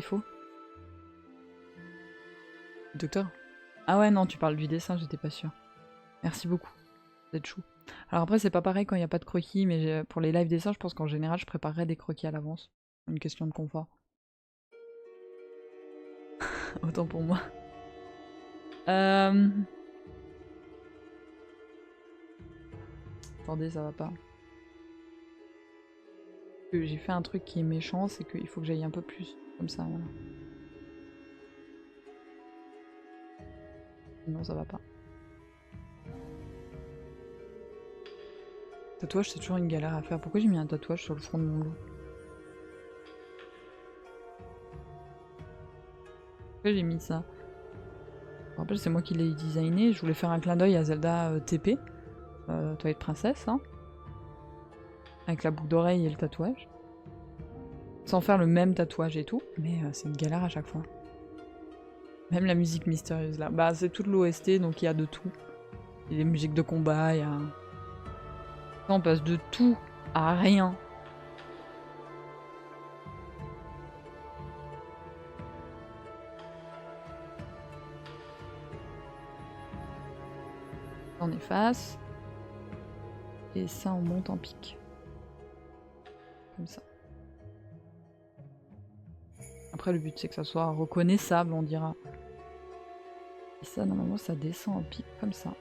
Docteur? Ah ouais, non, tu parles du dessin, j'étais pas sûre. Merci beaucoup. Vous êtes chou. Alors après, c'est pas pareil quand il n'y a pas de croquis, mais pour les live dessins, je pense qu'en général, je préparerais des croquis à l'avance. Une question de confort. Autant pour moi. Attendez, ça va pas. J'ai fait un truc qui est méchant, c'est qu'il faut que j'aille un peu plus. Comme ça, voilà. Non, ça va pas. Tatouage, c'est toujours une galère à faire. Pourquoi j'ai mis un tatouage sur le front de mon loup? Pourquoi j'ai mis ça? Je me rappelle, c'est moi qui l'ai designé. Je voulais faire un clin d'œil à Zelda TP. Toilette princesse, hein. Avec la boucle d'oreille et le tatouage. Sans faire le même tatouage et tout. Mais c'est une galère à chaque fois. Même la musique mystérieuse là. Bah c'est toute l'OST donc il y a de tout. Il y a des musiques de combat, il y a... On passe de tout à rien. On efface. Et ça on monte en pique. Comme ça. Après le but c'est que ça soit reconnaissable on dira. Et ça normalement ça descend en pique comme ça.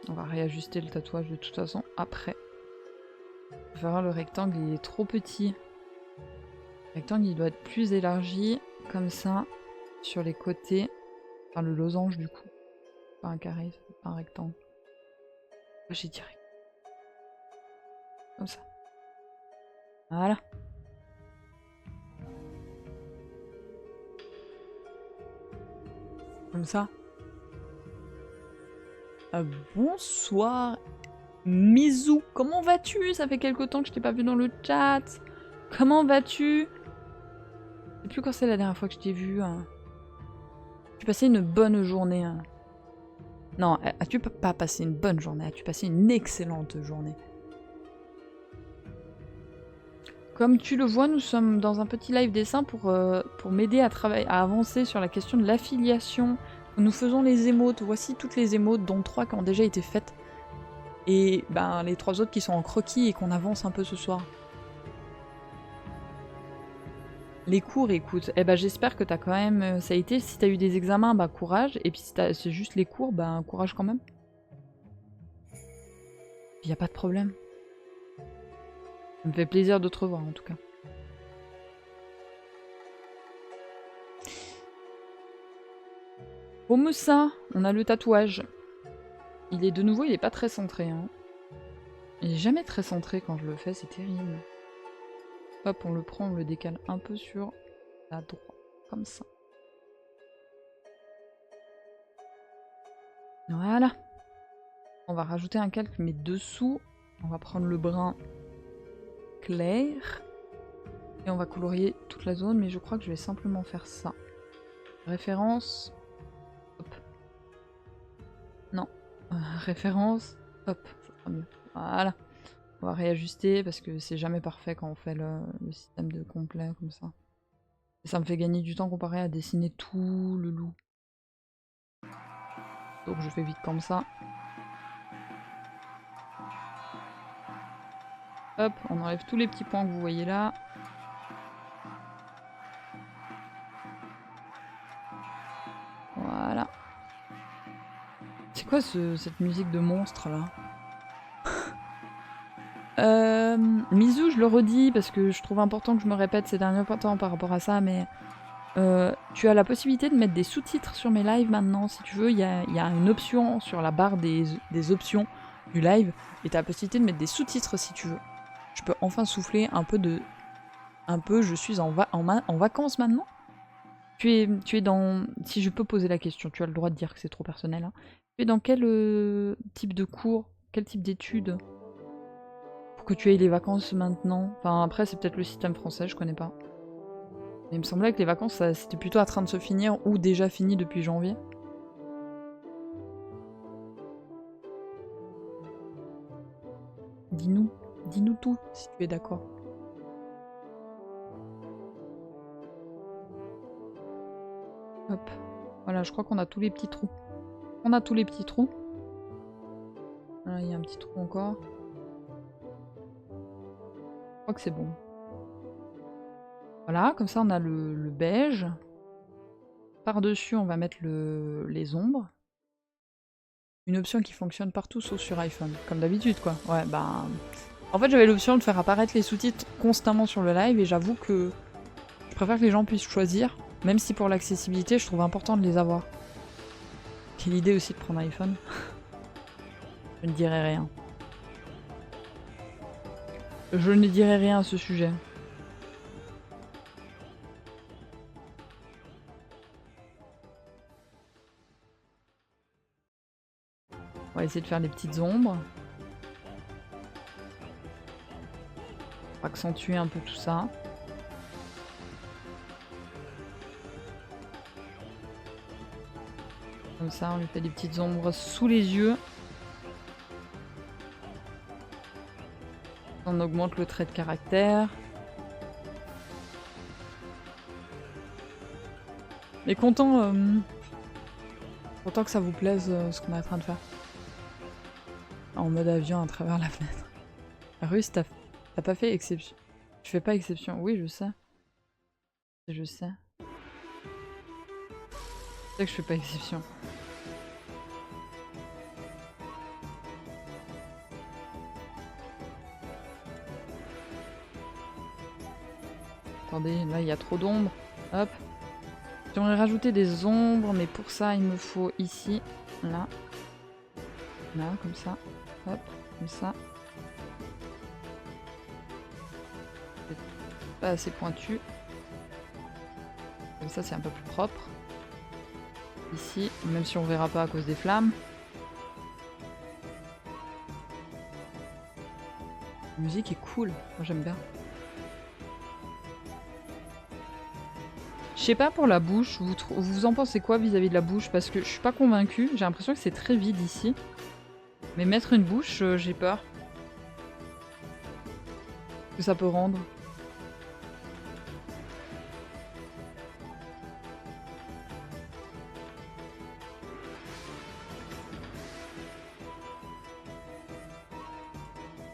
On va réajuster le tatouage de toute façon après. On va voir le rectangle il est trop petit. Le rectangle il doit être plus élargi comme ça sur les côtés. Enfin le losange du coup. Pas un carré, c'est pas un rectangle. J'ai direct. Comme ça. Voilà. Comme ça. Bonsoir Mizou, comment vas-tu? Ça fait quelque temps que je t'ai pas vu dans le chat. Comment vas-tu? Je sais plus quand c'est la dernière fois que je t'ai vu. Hein. Tu passé une bonne journée. Hein. Non, as-tu pas passé une bonne journée? As-tu passé une excellente journée? Comme tu le vois, nous sommes dans un petit live dessin pour m'aider à avancer sur la question de l'affiliation. Nous faisons les émotes. Voici toutes les émotes, dont 3 qui ont déjà été faites. Et ben, les 3 autres qui sont en croquis et qu'on avance un peu ce soir. Les cours, écoute, eh ben, j'espère que t'as quand même... Ça a été, si t'as eu des examens, bah courage. Et puis si c'est juste les cours, bah courage quand même. Y a pas de problème. Ça me fait plaisir de te revoir en tout cas. Comme ça, on a le tatouage. Il est de nouveau, il est pas très centré. Hein. Il est jamais très centré quand je le fais, c'est terrible. Hop, on le prend, on le décale un peu sur la droite, comme ça. Voilà. On va rajouter un calque, mais dessous, on va prendre le brun clair. Et on va colorier toute la zone, mais je crois que je vais simplement faire ça. Référence. Hop. Non. Référence. Hop, ça sera mieux. Voilà. On va réajuster parce que c'est jamais parfait quand on fait le système de complet comme ça. Et ça me fait gagner du temps comparé à dessiner tout le loup. Donc je fais vite comme ça. Hop, on enlève tous les petits points que vous voyez là. Voilà. C'est quoi cette musique de monstre là? Mizou, je le redis parce que je trouve important que je me répète ces derniers temps par rapport à ça, mais tu as la possibilité de mettre des sous-titres sur mes lives maintenant, si tu veux. Il y a une option sur la barre des options du live, et tu as la possibilité de mettre des sous-titres si tu veux. Je peux enfin souffler un peu de... je suis en vacances maintenant. Tu es dans... Si je peux poser la question, tu as le droit de dire que c'est trop personnel. Hein. Tu es dans quel type de cours? Quel type d'études? Pour que tu aies les vacances maintenant. Enfin, après, c'est peut-être le système français, je connais pas. Mais il me semblait que les vacances, c'était plutôt en train de se finir ou déjà fini depuis janvier. Dis-nous tout, si tu es d'accord. Hop. Voilà, je crois qu'on a tous les petits trous. On a tous les petits trous. Là, il y a un petit trou encore. Je crois que c'est bon. Voilà, comme ça on a le beige. Par-dessus, on va mettre les ombres. Une option qui fonctionne partout sauf sur iPhone. Comme d'habitude, quoi. Ouais, bah... En fait, j'avais l'option de faire apparaître les sous-titres constamment sur le live, et j'avoue que je préfère que les gens puissent choisir, même si pour l'accessibilité, je trouve important de les avoir. Quelle idée aussi de prendre un iPhone. Je ne dirai rien. Je ne dirai rien à ce sujet. On va essayer de faire des petites ombres. Pour accentuer un peu tout ça. Comme ça, on lui fait des petites ombres sous les yeux. On augmente le trait de caractère. Mais content que ça vous plaise ce qu'on est en train de faire. En mode avion à travers la fenêtre. Russe, t'as pas fait exception. Tu fais pas exception. Oui, je sais. Je sais. Je sais que je fais pas exception. Attendez, là il y a trop d'ombres. Hop. J'aimerais rajouter des ombres, mais pour ça il me faut ici, là. Là, comme ça. Hop, comme ça. C'est pas assez pointu. Comme ça c'est un peu plus propre. Ici, même si on verra pas à cause des flammes. La musique est cool, moi j'aime bien. Je sais pas pour la bouche, vous en pensez quoi vis-à-vis de la bouche? Parce que je suis pas convaincue, j'ai l'impression que c'est très vide ici. Mais mettre une bouche, j'ai peur. Que ça peut rendre.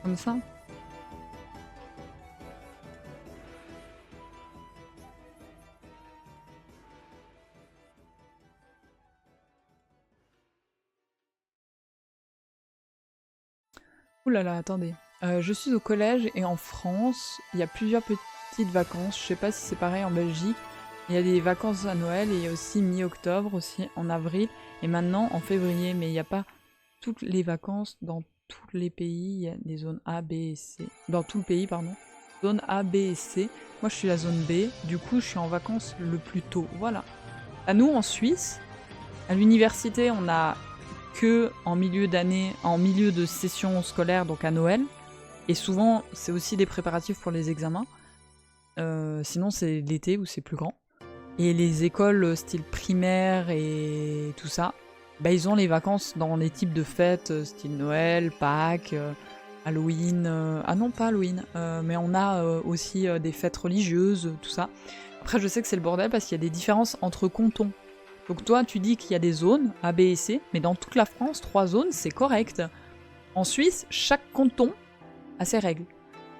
Comme ça. Ouh là là, attendez. Je suis au collège et en France, il y a plusieurs petites vacances. Je sais pas si c'est pareil en Belgique. Il y a des vacances à Noël et il y a aussi mi-octobre, aussi en avril et maintenant en février. Mais il n'y a pas toutes les vacances dans tous les pays. Il y a des zones A, B et C. Dans tout le pays, pardon. Zone A, B et C. Moi je suis la zone B. Du coup je suis en vacances le plus tôt. Voilà. À nous en Suisse, à l'université on a que en milieu d'année, en milieu de session scolaire, donc à Noël. Et souvent, c'est aussi des préparatifs pour les examens. Sinon, c'est l'été où c'est plus grand. Et les écoles style primaire et tout ça, bah, ils ont les vacances dans les types de fêtes, style Noël, Pâques, Halloween. Ah non, pas Halloween, mais on a aussi des fêtes religieuses, tout ça. Après, je sais que c'est le bordel parce qu'il y a des différences entre cantons. Donc toi, tu dis qu'il y a des zones, A, B et C, mais dans toute la France, 3 zones, c'est correct. En Suisse, chaque canton a ses règles.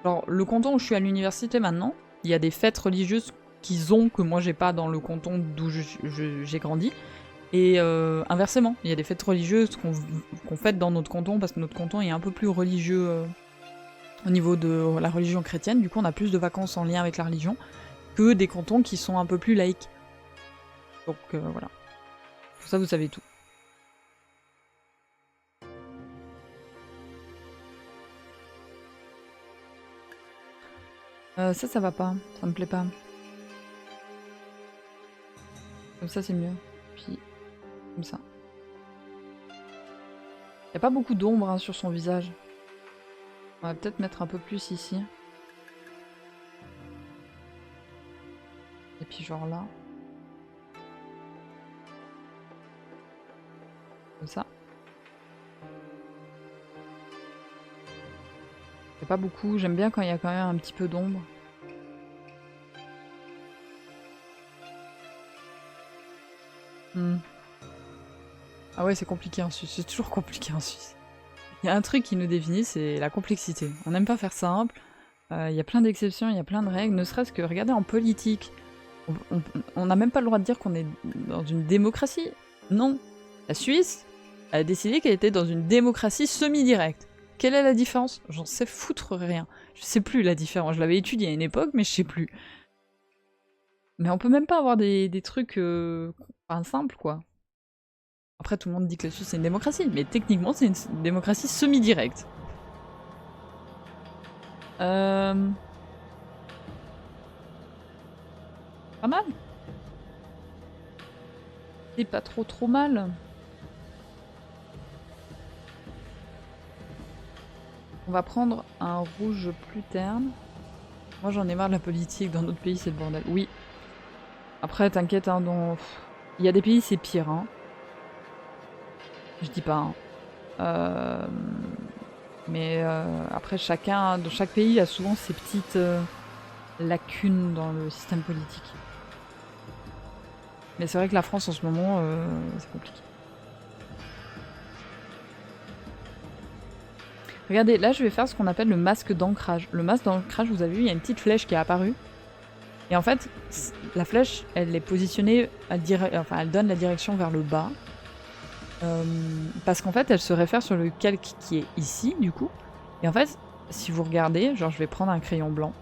Genre, le canton où je suis à l'université maintenant, il y a des fêtes religieuses qu'ils ont, que moi j'ai pas dans le canton d'où j'ai grandi. Et inversement, il y a des fêtes religieuses qu'on fête dans notre canton, parce que notre canton est un peu plus religieux au niveau de la religion chrétienne. Du coup, on a plus de vacances en lien avec la religion que des cantons qui sont un peu plus laïques. Donc voilà. Pour ça, vous savez tout. Ça va pas. Ça me plaît pas. Comme ça, c'est mieux. Puis, comme ça. Y a pas beaucoup d'ombre hein, sur son visage. On va peut-être mettre un peu plus ici. Et puis genre là. Comme ça. Y a pas beaucoup. J'aime bien quand il y a quand même un petit peu d'ombre. Ah ouais, c'est compliqué en Suisse. C'est toujours compliqué en Suisse. Il y a un truc qui nous définit, c'est la complexité. On n'aime pas faire simple. Il y a plein d'exceptions, il y a plein de règles. Ne serait-ce que, regardez, en politique, on n'a même pas le droit de dire qu'on est dans une démocratie. Non. La Suisse a décidé qu'elle était dans une démocratie semi-directe. Quelle est la différence? J'en sais foutre rien. Je sais plus la différence. Je l'avais étudiée à une époque, mais je sais plus. Mais on peut même pas avoir des trucs simples, quoi. Après, tout le monde dit que la Suisse c'est une démocratie, mais techniquement c'est une démocratie semi-directe. Pas mal. C'est pas trop mal. On va prendre un rouge plus terne. Moi j'en ai marre de la politique, dans notre pays c'est le bordel. Oui. Après t'inquiète, hein, il y a des pays c'est pire. Hein. Je dis pas. Hein. Mais après, dans chaque pays a souvent ses petites lacunes dans le système politique. Mais c'est vrai que la France en ce moment, c'est compliqué. Regardez, là je vais faire ce qu'on appelle le masque d'ancrage. Le masque d'ancrage, vous avez vu, il y a une petite flèche qui est apparue. Et en fait, la flèche, elle est positionnée, enfin elle donne la direction vers le bas. Parce qu'en fait, elle se réfère sur le calque qui est ici, du coup. Et en fait, si vous regardez, genre je vais prendre un crayon blanc.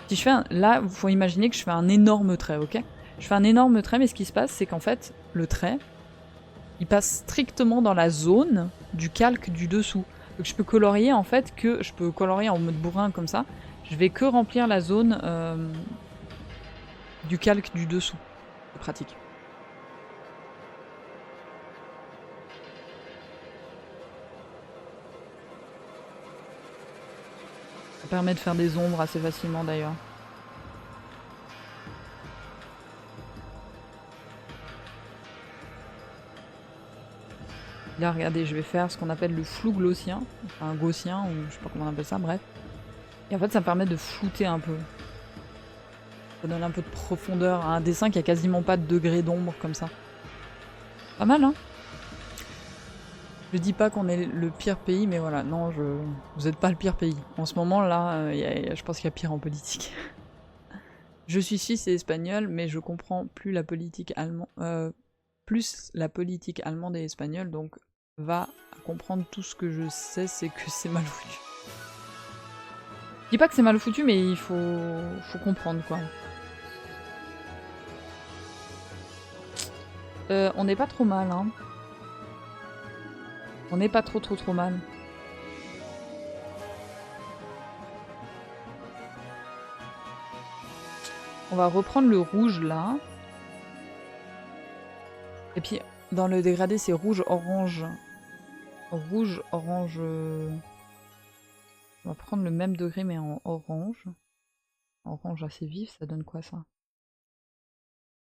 Si je fais là, il faut imaginer que je fais un énorme trait, ok? Je fais un énorme trait, mais ce qui se passe, c'est qu'en fait, le trait, il passe strictement dans la zone du calque du dessous. Donc je peux colorier en fait je peux colorier en mode bourrin comme ça. Je vais que remplir la zone du calque du dessous. C'est pratique. Ça permet de faire des ombres assez facilement d'ailleurs. Là, regardez, je vais faire ce qu'on appelle le flou gaussien, enfin gaussien, ou je sais pas comment on appelle ça, bref. Et en fait, ça me permet de flouter un peu. Ça donne un peu de profondeur à un dessin qui a quasiment pas de degré d'ombre comme ça. Pas mal, hein? Je dis pas qu'on est le pire pays, mais voilà, non, vous êtes pas le pire pays. En ce moment, là, je pense qu'il y a pire en politique. Je suis suisse et espagnole, mais je comprends plus la politique allemande. Plus la politique allemande et espagnole, donc va comprendre tout ce que je sais, c'est que c'est mal foutu. Je dis pas que c'est mal foutu, mais il faut comprendre quoi. On n'est pas trop mal, hein. On n'est pas trop mal. On va reprendre le rouge là. Et puis dans le dégradé c'est rouge, orange. Rouge, orange. On va prendre le même degré mais en orange. Orange assez vif, ça donne quoi ça?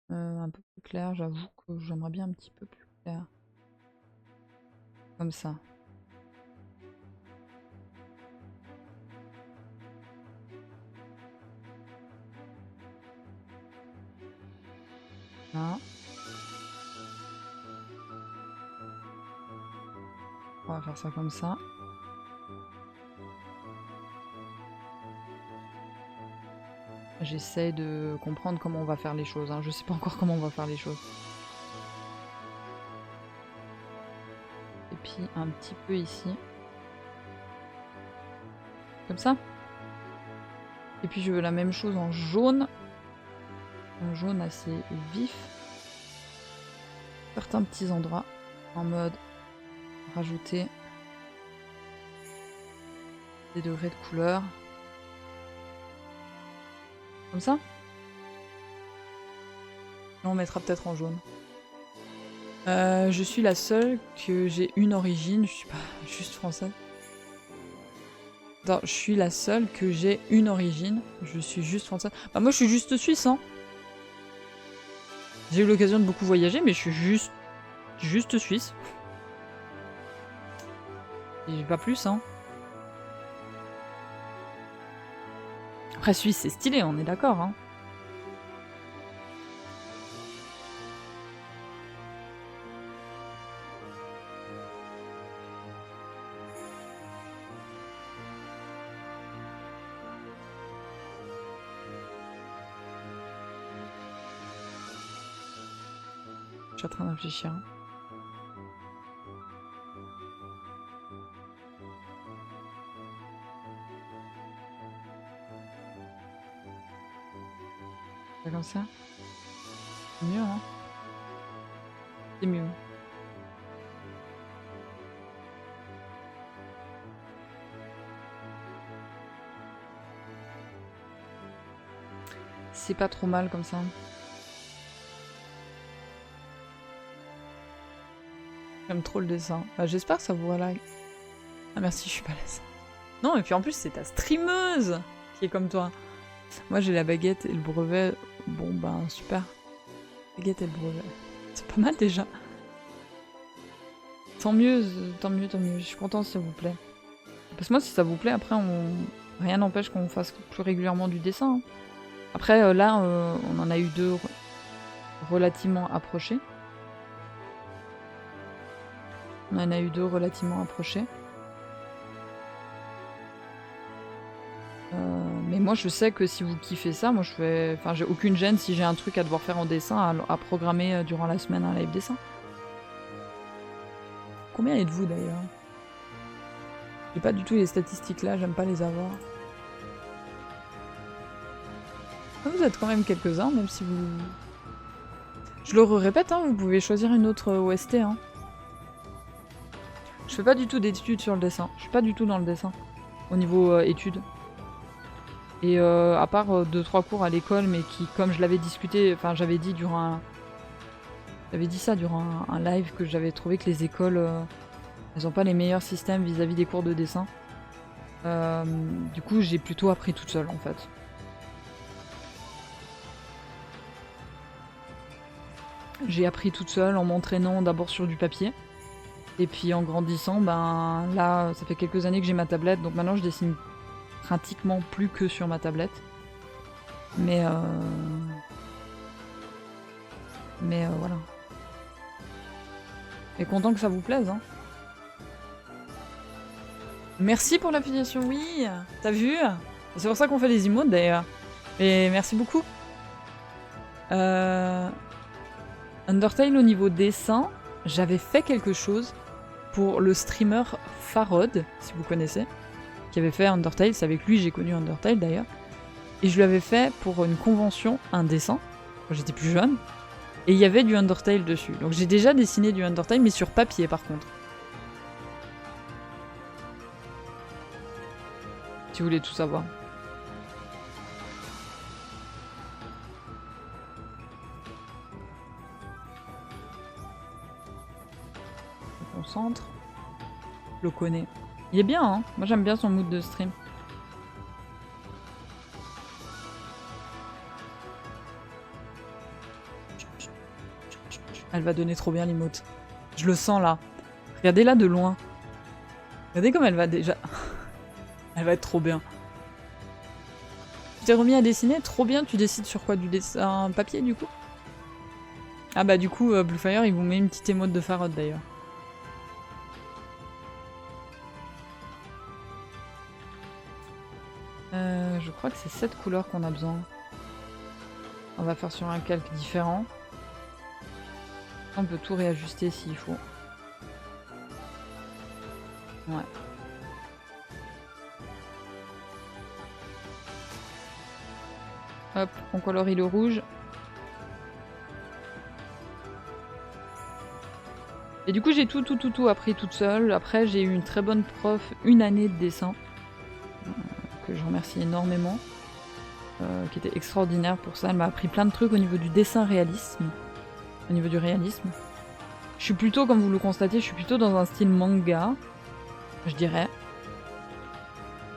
Un peu plus clair, j'avoue que j'aimerais bien un petit peu plus clair. Comme ça. Là. On va faire ça comme ça. J'essaie de comprendre comment on va faire les choses. Hein. Je sais pas encore comment on va faire les choses. Et puis un petit peu ici. Comme ça. Et puis je veux la même chose en jaune. Un jaune assez vif. Certains petits endroits. En mode rajouter des degrés de couleur. Comme ça. Là, on mettra peut-être en jaune. Je suis la seule que j'ai une origine. Je suis pas juste française. Non, je suis la seule que j'ai une origine. Je suis juste française. Bah moi je suis juste suisse, hein. J'ai eu l'occasion de beaucoup voyager, mais je suis juste suisse. Et pas plus, hein. Après Suisse c'est stylé, on est d'accord, hein. Je suis en train de réfléchir. C'est comme ça. C'est mieux, hein. C'est mieux. C'est pas trop mal comme ça. J'aime trop le dessin. Bah, j'espère que ça vous voilà. Ah merci, je suis pas l'aise. Non, et puis en plus, c'est ta streameuse qui est comme toi. Moi, j'ai la baguette et le brevet. Bon, ben, super. Baguette et le brevet. C'est pas mal déjà. Tant mieux, tant mieux, tant mieux. Je suis contente si ça vous plaît. Parce que moi, si ça vous plaît, après, rien n'empêche qu'on fasse plus régulièrement du dessin. Hein. Après, là, on en a eu 2 relativement approchés. On en a eu 2 relativement approchés. Mais moi, je sais que si vous kiffez ça, moi, je fais... Enfin, j'ai aucune gêne si j'ai un truc à devoir faire en dessin, à programmer durant la semaine un live dessin. Combien êtes-vous, d'ailleurs? J'ai pas du tout les statistiques là, j'aime pas les avoir. Vous êtes quand même quelques-uns, même si vous... Je le répète, hein, vous pouvez choisir une autre OST. Hein. Je fais pas du tout d'études sur le dessin. Je suis pas du tout dans le dessin, au niveau études. Et à part 2-3 cours à l'école, mais qui, comme je l'avais discuté, enfin j'avais dit durant un... J'avais dit ça durant un live, que j'avais trouvé que les écoles, elles ont pas les meilleurs systèmes vis-à-vis des cours de dessin. Du coup, j'ai plutôt appris toute seule, en fait. J'ai appris toute seule en m'entraînant d'abord sur du papier. Et puis en grandissant, ben là, ça fait quelques années que j'ai ma tablette, donc maintenant je dessine pratiquement plus que sur ma tablette. Mais voilà. Et content que ça vous plaise, hein. Merci pour l'affiliation, oui. T'as vu? C'est pour ça qu'on fait les emotes d'ailleurs. Et merci beaucoup. Undertale au niveau dessin, j'avais fait quelque chose pour le streamer Farod, si vous connaissez, qui avait fait Undertale. C'est avec lui j'ai connu Undertale d'ailleurs. Et je lui avais fait pour une convention un dessin, quand j'étais plus jeune. Et il y avait du Undertale dessus. Donc j'ai déjà dessiné du Undertale, mais sur papier par contre. Si vous voulez tout savoir. Je me concentre. Je le connais. Il est bien, hein. Moi j'aime bien son mood de stream. Elle va donner trop bien l'emote. Je le sens là. Regardez-la de loin. Regardez comme elle va déjà... Elle va être trop bien. Tu t'es remis à dessiner? Trop bien, tu décides sur quoi? Du dessin papier du coup? Ah bah du coup, Bluefire il vous met une petite émote de Farod d'ailleurs. Je crois que c'est cette couleur qu'on a besoin. On va faire sur un calque différent. On peut tout réajuster s'il faut. Ouais. Hop, on colorie le rouge. Et du coup, j'ai tout appris toute seule. Après, j'ai eu une très bonne prof, une année de dessin, que je remercie énormément, qui était extraordinaire pour ça. Elle m'a appris plein de trucs au niveau du dessin réalisme, au niveau du réalisme. Je suis plutôt, comme vous le constatez, je suis plutôt dans un style manga, je dirais.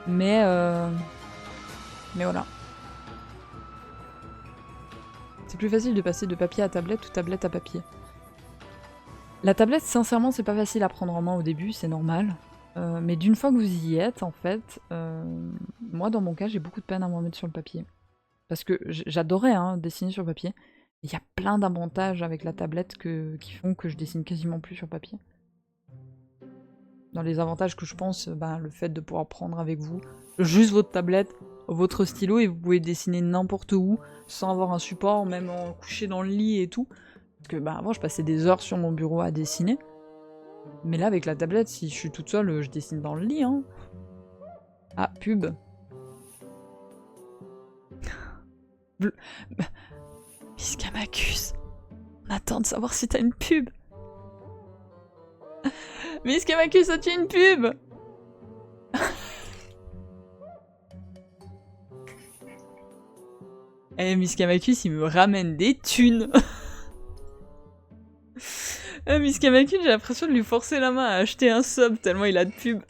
Mais voilà. C'est plus facile de passer de papier à tablette ou tablette à papier. La tablette, sincèrement, c'est pas facile à prendre en main au début, c'est normal. Mais d'une fois que vous y êtes, en fait, moi, dans mon cas, j'ai beaucoup de peine à me remettre sur le papier. Parce que j'adorais hein, dessiner sur papier. Il y a plein d'avantages avec la tablette qui font que je dessine quasiment plus sur papier. Dans les avantages que je pense, bah, le fait de pouvoir prendre avec vous juste votre tablette, votre stylo, et vous pouvez dessiner n'importe où, sans avoir un support, même en couché dans le lit et tout. Parce que bah, avant, je passais des heures sur mon bureau à dessiner. Mais là, avec la tablette, si je suis toute seule, je dessine dans le lit. Hein. Ah, pub. Miscamacus, on attend de savoir si t'as une pub. Miscamacus, as-tu une pub? Eh, Miscamacus, il me ramène des thunes. Miscamacus, j'ai l'impression de lui forcer la main à acheter un sub tellement il a de pub.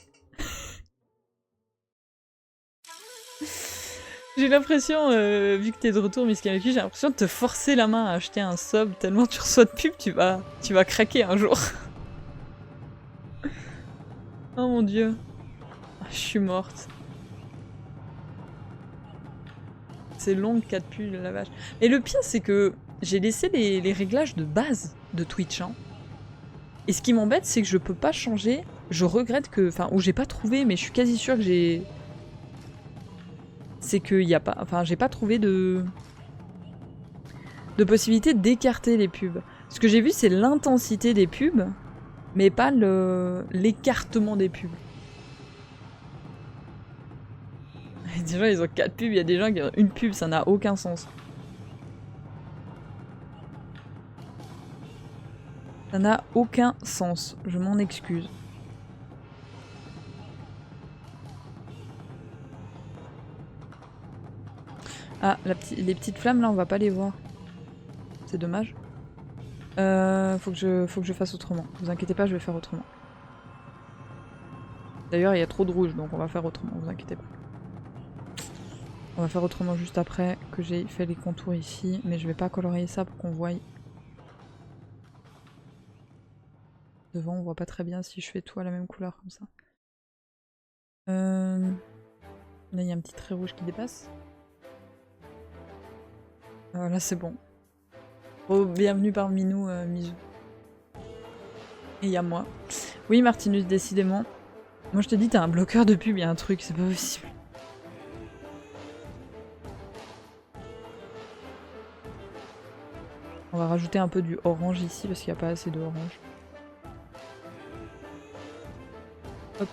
J'ai l'impression, vu que t'es de retour, Miscamacus, j'ai l'impression de te forcer la main à acheter un sub tellement tu reçois de pub, tu vas craquer un jour. Oh mon dieu. Ah, je suis morte. C'est long 4 pulls, la vache. Et le pire, c'est que j'ai laissé les réglages de base de Twitch. Hein. Et ce qui m'embête, c'est que je peux pas changer. Je regrette que... Enfin, ou j'ai pas trouvé, mais je suis quasi sûre que j'ai... C'est qu'il y a pas... Enfin, j'ai pas trouvé de possibilité d'écarter les pubs. Ce que j'ai vu, c'est l'intensité des pubs, mais pas l'écartement des pubs. Des gens, ils ont 4 pubs, il y a des gens qui ont une pub, ça n'a aucun sens. Ça n'a aucun sens, je m'en excuse. Ah, les petites flammes là, on va pas les voir. C'est dommage. Faut que je fasse autrement. Vous inquiétez pas, je vais faire autrement. D'ailleurs, il y a trop de rouge, donc on va faire autrement, vous inquiétez pas. On va faire autrement juste après que j'ai fait les contours ici, mais je vais pas colorier ça pour qu'on voie. Devant, on voit pas très bien si je fais tout à la même couleur comme ça. Là, il y a un petit trait rouge qui dépasse. Là, c'est bon. Oh, bienvenue parmi nous, Mizu. Et il y a moi. Oui, Martinus, décidément. Moi, je te dis, t'as un bloqueur de pub, il y a un truc, c'est pas possible. On va rajouter un peu du orange ici, parce qu'il n'y a pas assez de orange. Hop.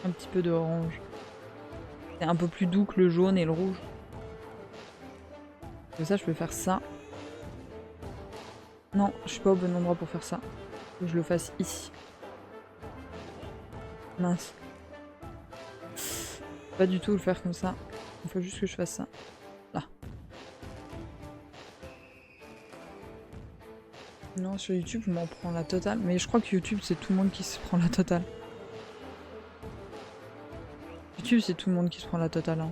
Un petit peu de orange. C'est un peu plus doux que le jaune et le rouge. Comme ça, je peux faire ça. Non, je suis pas au bon endroit pour faire ça. Faut que je le fasse ici. Mince. Pas du tout le faire comme ça. Il faut juste que je fasse ça. Là. Non, sur YouTube, je m'en prends la totale. Mais je crois que YouTube, c'est tout le monde qui se prend la totale. YouTube, c'est tout le monde qui se prend la totale. Hein.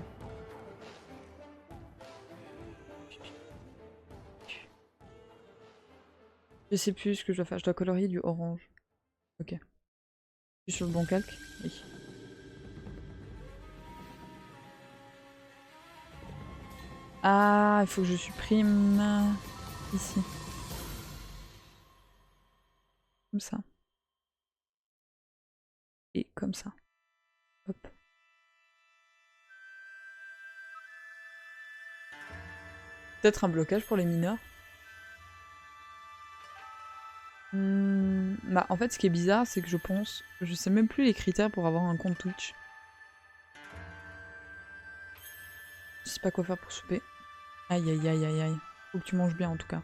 Je sais plus ce que je dois faire. Je dois colorier du orange. Ok. Je suis sur le bon calque? Oui. Ah, il faut que je supprime ici. Comme ça. Et comme ça. Hop. Peut-être un blocage pour les mineurs. Bah en fait ce qui est bizarre c'est que je pense... Je sais même plus les critères pour avoir un compte Twitch. Je sais pas quoi faire pour souper. Aïe aïe aïe aïe aïe. Faut que tu manges bien en tout cas.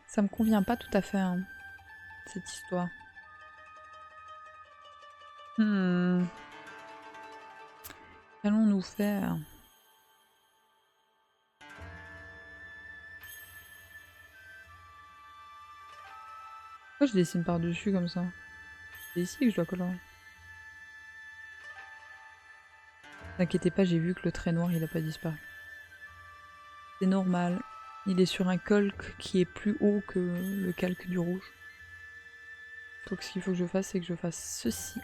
Ça me convient pas tout à fait hein, cette histoire. Qu'allons-nous faire? Pourquoi je dessine par-dessus comme ça? C'est ici que je dois colorer. T'inquiétez pas, j'ai vu que le trait noir il a pas disparu. C'est normal. Il est sur un calque qui est plus haut que le calque du rouge. Donc ce qu'il faut que je fasse, c'est que je fasse ceci.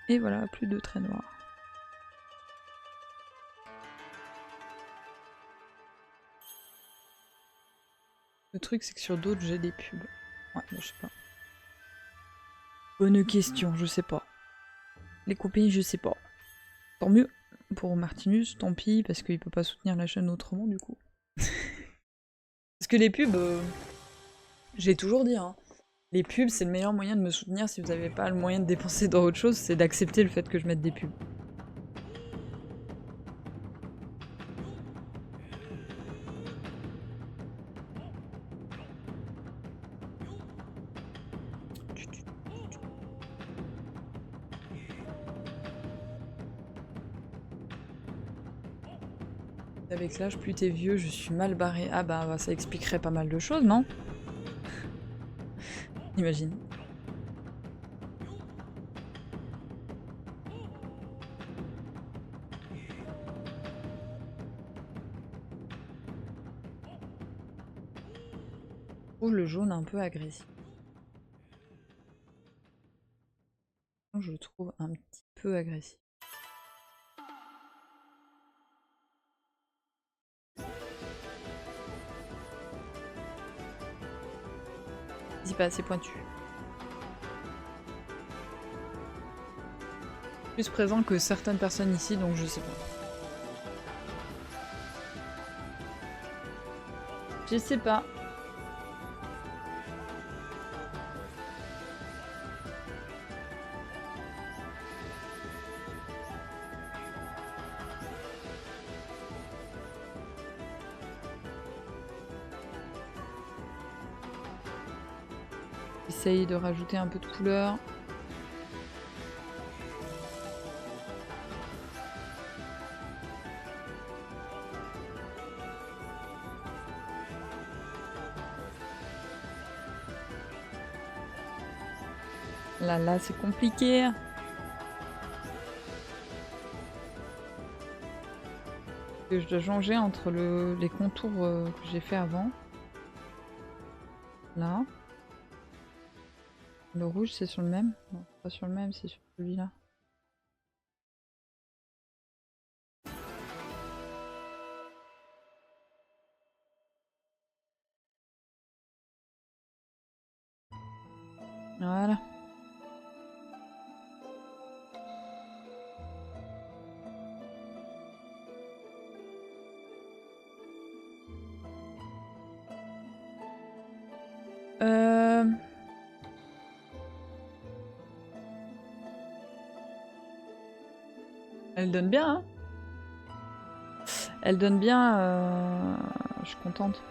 Et voilà, plus de traits noirs. Le truc, c'est que sur d'autres, j'ai des pubs. Ouais, bon, je sais pas. Bonne question, je sais pas. Les copines, je sais pas. Tant mieux pour Martinus, tant pis, parce qu'il peut pas soutenir la chaîne autrement, du coup. Parce que les pubs, j'ai toujours dit, hein, les pubs, c'est le meilleur moyen de me soutenir si vous avez pas le moyen de dépenser dans autre chose, c'est d'accepter le fait que je mette des pubs. Avec l'âge, plus t'es vieux, je suis mal barré. Ah bah ça expliquerait pas mal de choses, non? Imagine. trouve le jaune un peu agressif. Je le trouve un petit peu agressif. C'est pas assez pointu. Plus présent que certaines personnes ici, donc je sais pas. Je sais pas. J'essaye de rajouter un peu de couleur. Là, c'est compliqué. Que je dois changer entre les contours que j'ai fait avant. Là. Le rouge, c'est sur le même? Non, pas sur le même, c'est sur celui-là. Voilà. Elle donne bien, hein. Elle donne bien, je suis contente.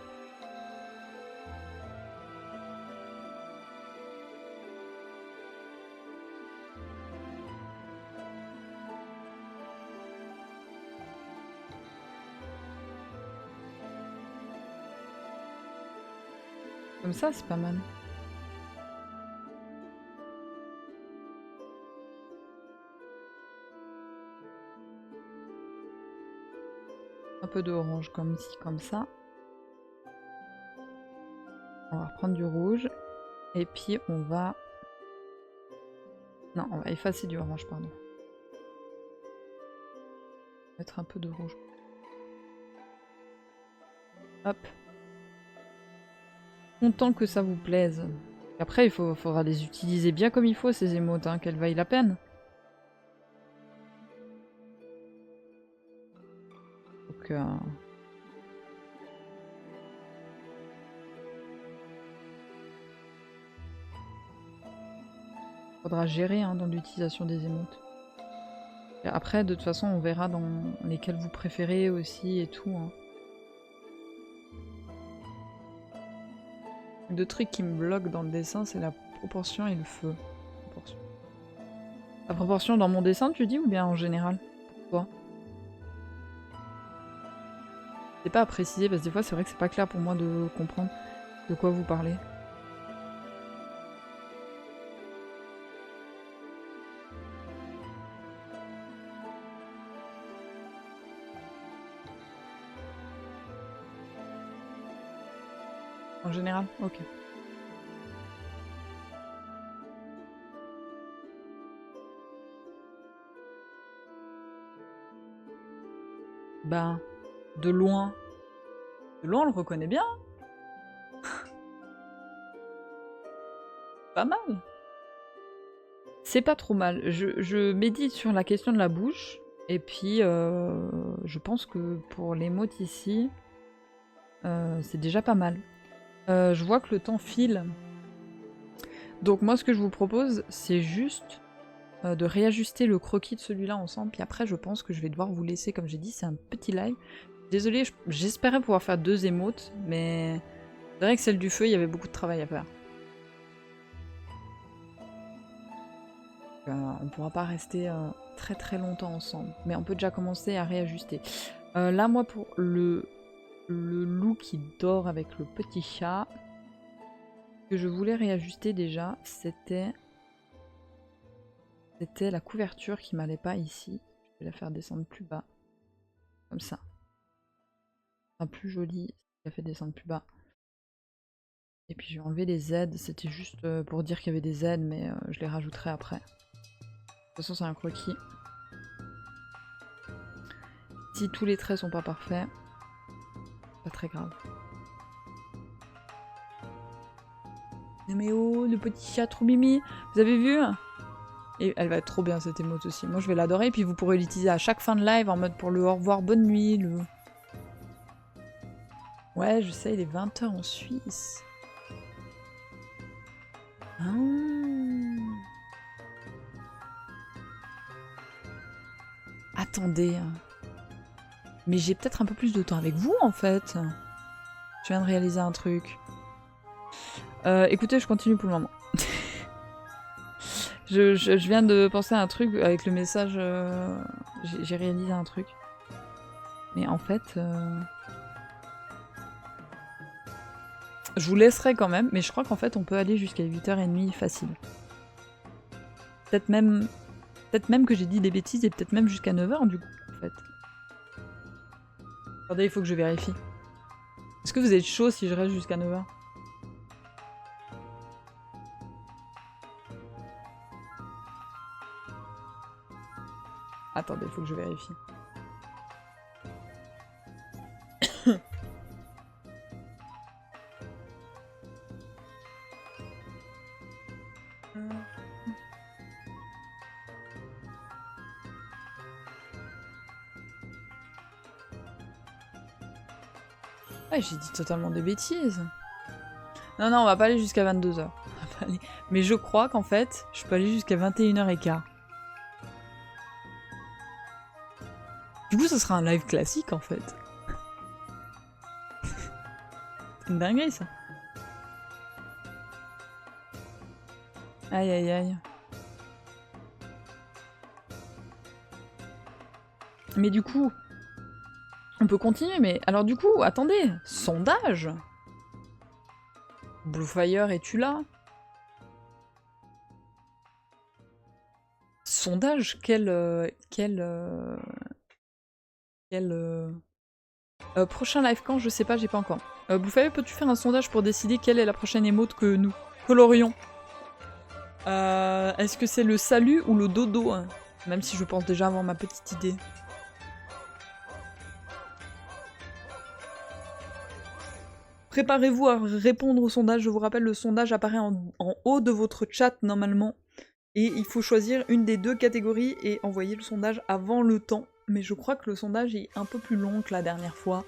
Comme ça, c'est pas mal. Un peu d'orange comme ici, comme ça. On va reprendre du rouge. Et puis on va... Non, on va effacer du orange, pardon. Mettre un peu de rouge. Hop. Content que ça vous plaise. Après, il faudra les utiliser bien comme il faut, ces émotes, hein, qu'elles vaillent la peine. Donc... faudra gérer hein, dans l'utilisation des émotes. Et après, de toute façon, on verra dans lesquels vous préférez aussi et tout. Hein. Le truc qui me bloque dans le dessin, c'est la proportion et le feu. La proportion dans mon dessin, tu dis, ou bien en général? Pourquoi? C'est pas à préciser, parce que des fois, c'est vrai que c'est pas clair pour moi de comprendre de quoi vous parlez. En général? Ok. Bah, de loin. De loin, on le reconnaît bien. Pas mal. C'est pas trop mal. Je médite sur la question de la bouche. Et puis, je pense que pour les mots ici, c'est déjà pas mal. Je vois que le temps file. Donc moi, ce que je vous propose, c'est juste de réajuster le croquis de celui-là ensemble. Puis après, je pense que je vais devoir vous laisser. Comme j'ai dit, c'est un petit live. Désolée, j'espérais pouvoir faire 2 émotes, mais c'est vrai que celle du feu, il y avait beaucoup de travail à faire. On pourra pas rester très très longtemps ensemble. Mais on peut déjà commencer à réajuster. Là, moi, pour le loup qui dort avec le petit chat, ce que je voulais réajuster déjà, c'était la couverture qui m'allait pas ici. Je vais la faire descendre plus bas. Comme ça. Ce sera plus joli si je la fais descendre plus bas. Et puis j'ai enlevé les Z, c'était juste pour dire qu'il y avait des Z, mais je les rajouterai après. De toute façon c'est un croquis. Si tous les traits sont pas parfaits, pas très grave. Mais oh, le petit chat trop mimi, vous avez vu? Et elle va être trop bien cette émote aussi. Moi je vais l'adorer, et puis vous pourrez l'utiliser à chaque fin de live en mode pour le au revoir, bonne nuit, le... Ouais, je sais, il est 20 h en Suisse. Ah. Attendez. Mais j'ai peut-être un peu plus de temps avec vous en fait. Je viens de réaliser un truc. Écoutez, je continue pour le moment. je viens de penser à un truc avec le message. J'ai réalisé un truc. Mais en fait. Je vous laisserai quand même, mais je crois qu'en fait on peut aller jusqu'à 8h30 facile. Peut-être même que j'ai dit des bêtises et peut-être même jusqu'à 9h du coup en fait. Attendez, il faut que je vérifie. Est-ce que vous êtes chaud si je reste jusqu'à 9h? Attendez, il faut que je vérifie. Ouais, j'ai dit totalement des bêtises. Non, non, on va pas aller jusqu'à 22h. Mais je crois qu'en fait, je peux aller jusqu'à 21h15. Du coup, ce sera un live classique, en fait. C'est une dinguerie, ça. Aïe, aïe, aïe. Mais du coup... On peut continuer, mais... Alors du coup, attendez. Sondage. Bluefire, es-tu là? Sondage, prochain live quand? Je sais pas, j'ai pas encore. Bluefire, peux-tu faire un sondage pour décider quelle est la prochaine émote que nous colorions? Est-ce que c'est le salut ou le dodo hein? Même si je pense déjà avoir ma petite idée. Préparez-vous à répondre au sondage. Je vous rappelle, le sondage apparaît en haut de votre chat normalement. Et il faut choisir une des deux catégories et envoyer le sondage avant le temps. Mais je crois que le sondage est un peu plus long que la dernière fois.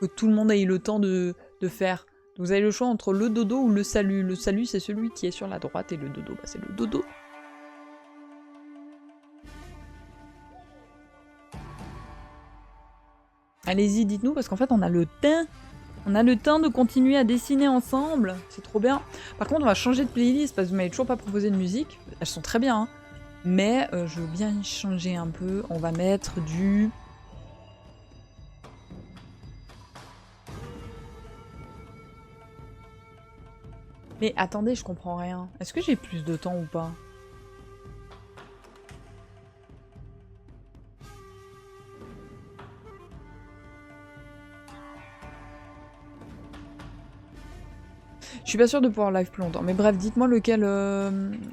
Que tout le monde ait eu le temps de faire. Donc vous avez le choix entre le dodo ou le salut. Le salut, c'est celui qui est sur la droite et le dodo, bah, c'est le dodo. Allez-y, dites-nous, parce qu'en fait, on a le temps. On a le temps de continuer à dessiner ensemble. C'est trop bien. Par contre, on va changer de playlist, parce que vous m'avez toujours pas proposé de musique. Elles sont très bien, hein. Mais je veux bien changer un peu. On va mettre du... Mais attendez, je comprends rien. Est-ce que j'ai plus de temps ou pas? Je suis pas sûre de pouvoir live plus longtemps. Mais bref, dites-moi lequel...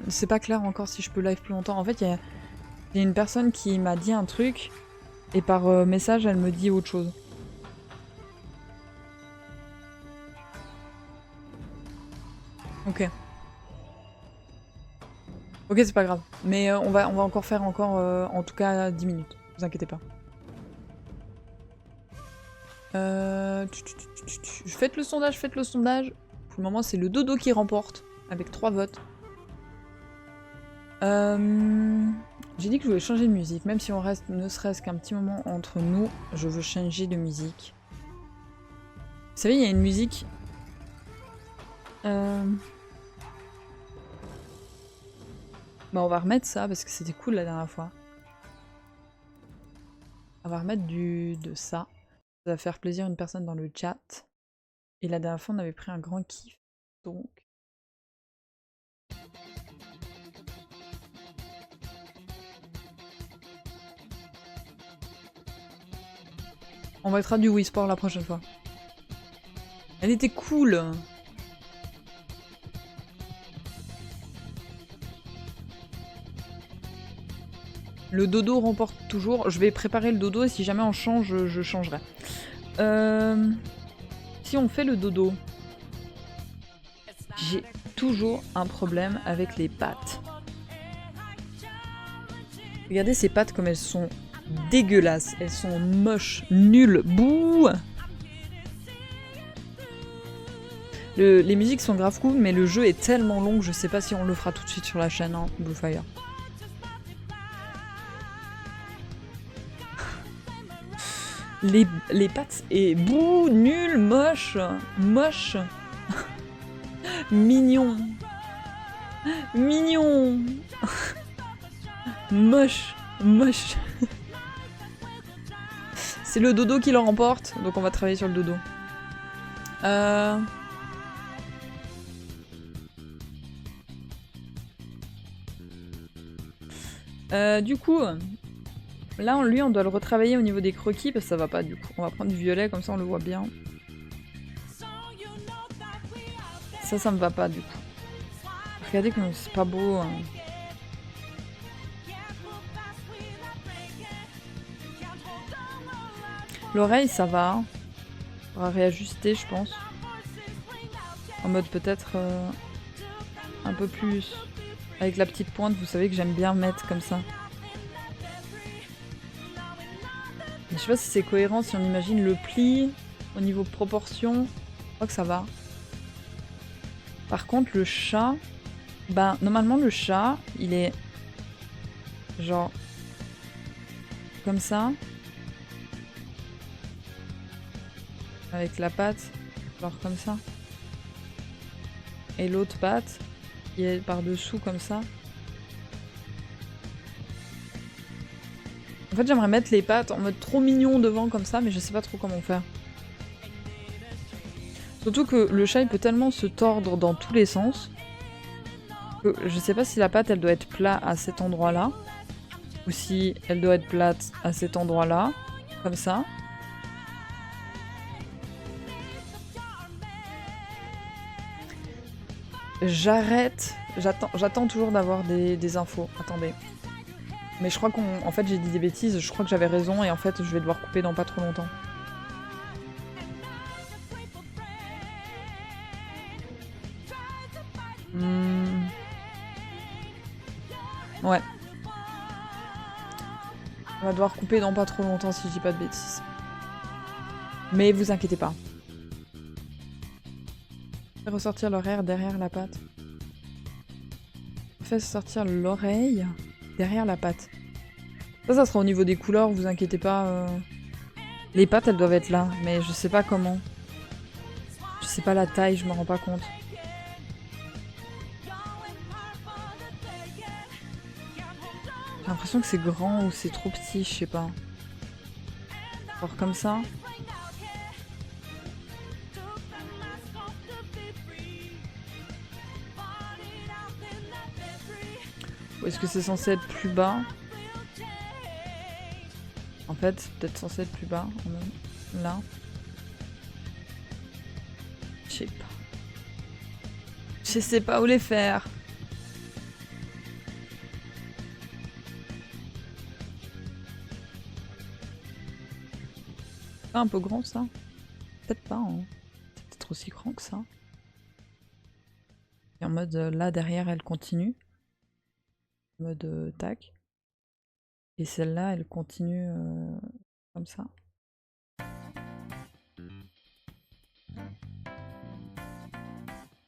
C'est pas clair encore si je peux live plus longtemps. En fait, il y a une personne qui m'a dit un truc. Et par message, elle me dit autre chose. Ok. Ok, c'est pas grave. Mais on va encore faire en tout cas 10 minutes. Ne vous inquiétez pas. Faites le sondage, faites le sondage. Pour le moment, c'est le dodo qui remporte, avec 3 votes. J'ai dit que je voulais changer de musique, même si on reste ne serait-ce qu'un petit moment entre nous, je veux changer de musique. Vous savez, il y a une musique... Bah on va remettre ça, parce que c'était cool la dernière fois. On va remettre de ça. Ça va faire plaisir à une personne dans le chat. Et la dernière fois, on avait pris un grand kiff, donc... On mettra du Wii Sport la prochaine fois. Elle était cool. Le dodo remporte toujours. Je vais préparer le dodo et si jamais on change, je changerai. Si on fait le dodo, j'ai toujours un problème avec les pattes. Regardez ces pattes comme elles sont dégueulasses. Elles sont moches, nulles, bouh. Les musiques sont grave cool, mais le jeu est tellement long que je sais pas si on le fera tout de suite sur la chaîne, hein, Bluefire. Les pattes et bouh, nul, moche, moche, mignon, mignon, moche, moche. C'est le dodo qui le remporte, donc on va travailler sur le dodo. Du coup, là, lui, on doit le retravailler au niveau des croquis, parce que ça va pas, du coup. On va prendre du violet, comme ça on le voit bien. Ça me va pas, du coup. Regardez comme c'est pas beau. Hein. L'oreille, ça va. On va réajuster, je pense. En mode peut-être un peu plus... Avec la petite pointe, vous savez que j'aime bien mettre comme ça. Mais je sais pas si c'est cohérent, si on imagine le pli au niveau proportion. Je crois que ça va. Par contre, le chat... Ben, normalement, le chat, il est... Genre... Comme ça. Avec la patte. Genre comme ça. Et l'autre patte, qui est par-dessous comme ça. En fait, j'aimerais mettre les pattes en mode trop mignon devant comme ça, mais je sais pas trop comment faire. Surtout que le chat, il peut tellement se tordre dans tous les sens que je sais pas si la patte, elle doit être plate à cet endroit-là, ou si elle doit être plate à cet endroit-là, comme ça. J'arrête. J'attends toujours d'avoir des infos. Attendez. Mais je crois en fait, j'ai dit des bêtises. Je crois que j'avais raison et en fait, je vais devoir couper dans pas trop longtemps. Ouais. On va devoir couper dans pas trop longtemps si je dis pas de bêtises. Mais vous inquiétez pas. Fais ressortir l'oreille derrière la patte. Fais sortir l'oreille derrière la patte. Ça sera au niveau des couleurs, vous inquiétez pas. Les pattes, elles doivent être là, mais je sais pas comment. Je sais pas la taille, je m'en rends pas compte. J'ai l'impression que c'est grand ou c'est trop petit, je sais pas. Genre comme ça. Ou est-ce que c'est censé être plus bas? En fait, c'est peut-être censé être plus bas. Là. Je sais pas. Je sais pas où les faire. Pas un peu grand ça? Peut-être pas, hein. C'est peut-être aussi grand que ça. Et en mode là derrière elle continue. En mode tac. Et celle-là elle continue comme ça.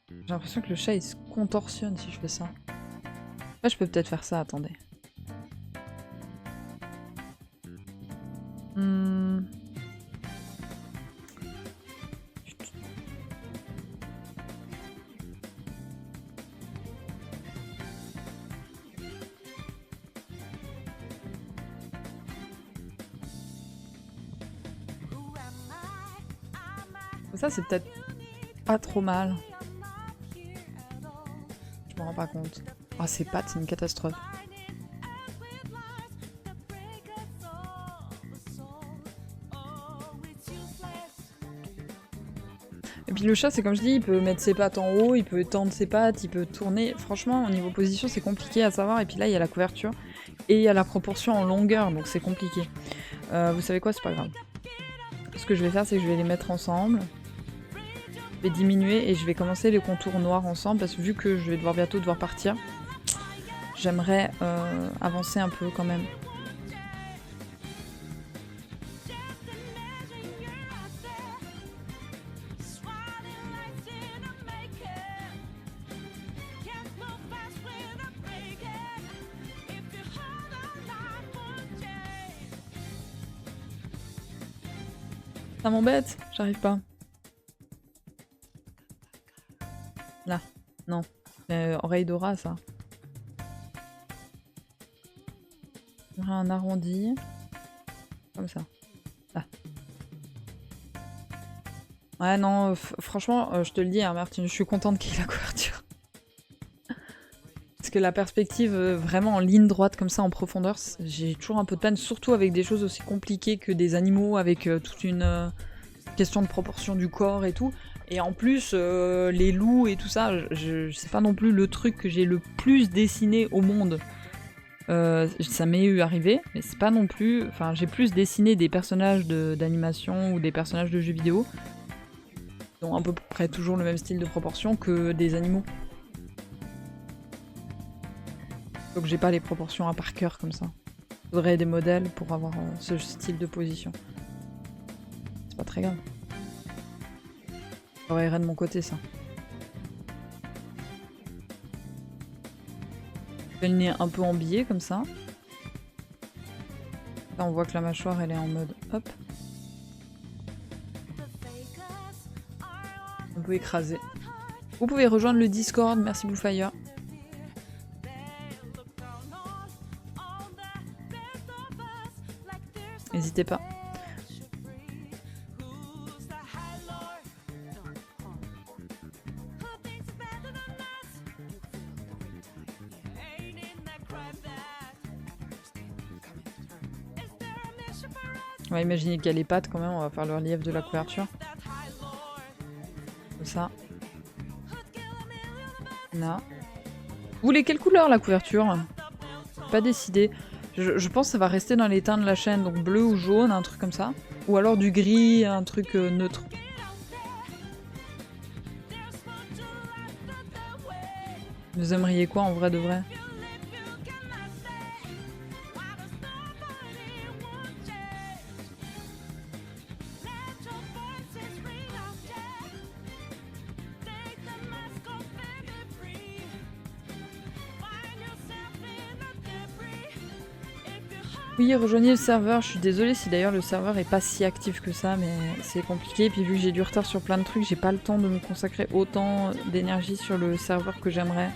J'ai l'impression que le chat il se contorsionne si je fais ça. Là je peux peut-être faire ça, attendez. Ça c'est peut-être pas trop mal. Je me rends pas compte. Ah, ces pattes, c'est une catastrophe. Et puis le chat, c'est comme je dis, il peut mettre ses pattes en haut, il peut étendre ses pattes, il peut tourner. Franchement, au niveau position, c'est compliqué à savoir. Et puis là, il y a la couverture. Et il y a la proportion en longueur, donc c'est compliqué. Vous savez quoi, c'est pas grave. Ce que je vais faire, c'est que je vais les mettre ensemble. Je vais diminuer et je vais commencer les contours noirs ensemble, parce que vu que je vais bientôt devoir partir, j'aimerais avancer un peu quand même. Ça m'embête, j'arrive pas. Là, non. Oreille d'aura, ça. J'aurai un arrondi. Comme ça. Là. Ouais, non, franchement, je te le dis, hein, Martine, je suis contente qu'il y ait la couverture. Parce que la perspective vraiment en ligne droite comme ça en profondeur, j'ai toujours un peu de peine, surtout avec des choses aussi compliquées que des animaux, avec toute une question de proportion du corps et tout. Et en plus, les loups et tout ça, c'est pas non plus le truc que j'ai le plus dessiné au monde. Ça m'est eu arrivé, mais c'est pas non plus... Enfin, j'ai plus dessiné des personnages d'animation ou des personnages de jeux vidéo qui ont à peu près toujours le même style de proportion que des animaux. Donc j'ai pas les proportions à par cœur comme ça. Faudrait des modèles pour avoir ce style de position. C'est pas très grave. Ça aurait de mon côté ça. Je fais le nez un peu en biais comme ça. Là on voit que la mâchoire elle est en mode hop. Un peu écrasé. Vous pouvez rejoindre le Discord, merci Bluefire. N'hésitez pas. On va imaginer qu'il y a les pattes quand même, on va faire le relief de la couverture. Comme ça. Là. Vous voulez quelle couleur la couverture? Pas décidé. Je pense que ça va rester dans les teints de la chaîne, donc bleu ou jaune, un truc comme ça. Ou alors du gris, un truc neutre. Vous aimeriez quoi en vrai de vrai? Oui, rejoignez le serveur, je suis désolée si d'ailleurs le serveur est pas si actif que ça, mais c'est compliqué. Et puis vu que j'ai du retard sur plein de trucs, j'ai pas le temps de me consacrer autant d'énergie sur le serveur que j'aimerais.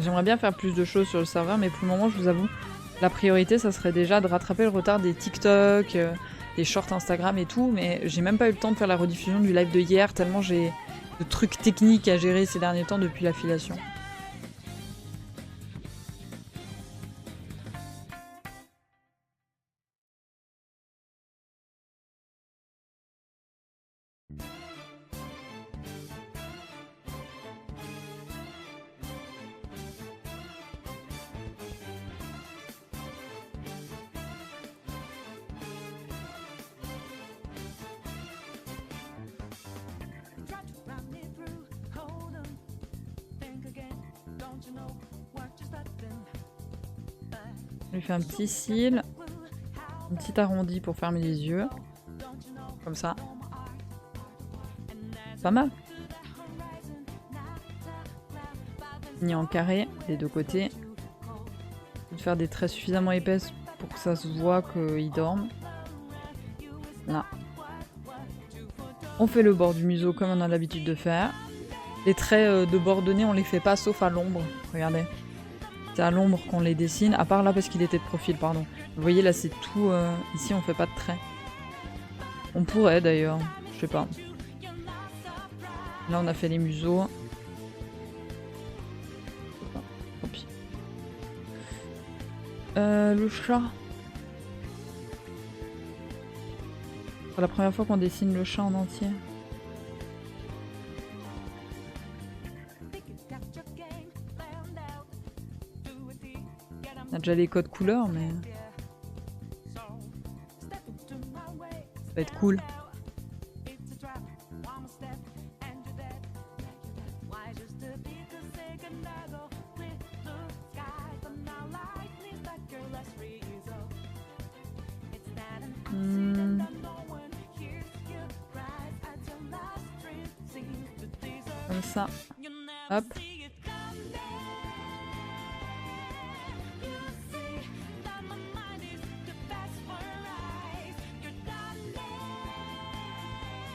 J'aimerais bien faire plus de choses sur le serveur, mais pour le moment, je vous avoue, la priorité, ça serait déjà de rattraper le retard des TikTok, des shorts Instagram et tout, mais j'ai même pas eu le temps de faire la rediffusion du live de hier, tellement j'ai de trucs techniques à gérer ces derniers temps depuis l'affiliation. Je lui fais un petit cil, un petit arrondi pour fermer les yeux, comme ça. Pas mal. Ni en carré, des deux côtés. Je vais faire des traits suffisamment épaisses pour que ça se voit qu'ils dorment. Là. On fait le bord du museau comme on a l'habitude de faire. Les traits de bord de nez, on les fait pas sauf à l'ombre. Regardez. C'est à l'ombre qu'on les dessine, à part là parce qu'il était de profil, pardon. Vous voyez là c'est tout, ici on fait pas de traits. On pourrait d'ailleurs, je sais pas. Là on a fait les museaux. Tant pis. Le chat. C'est la première fois qu'on dessine le chat en entier. On a déjà les codes couleurs, mais ça va être cool. Comme ça. Hop.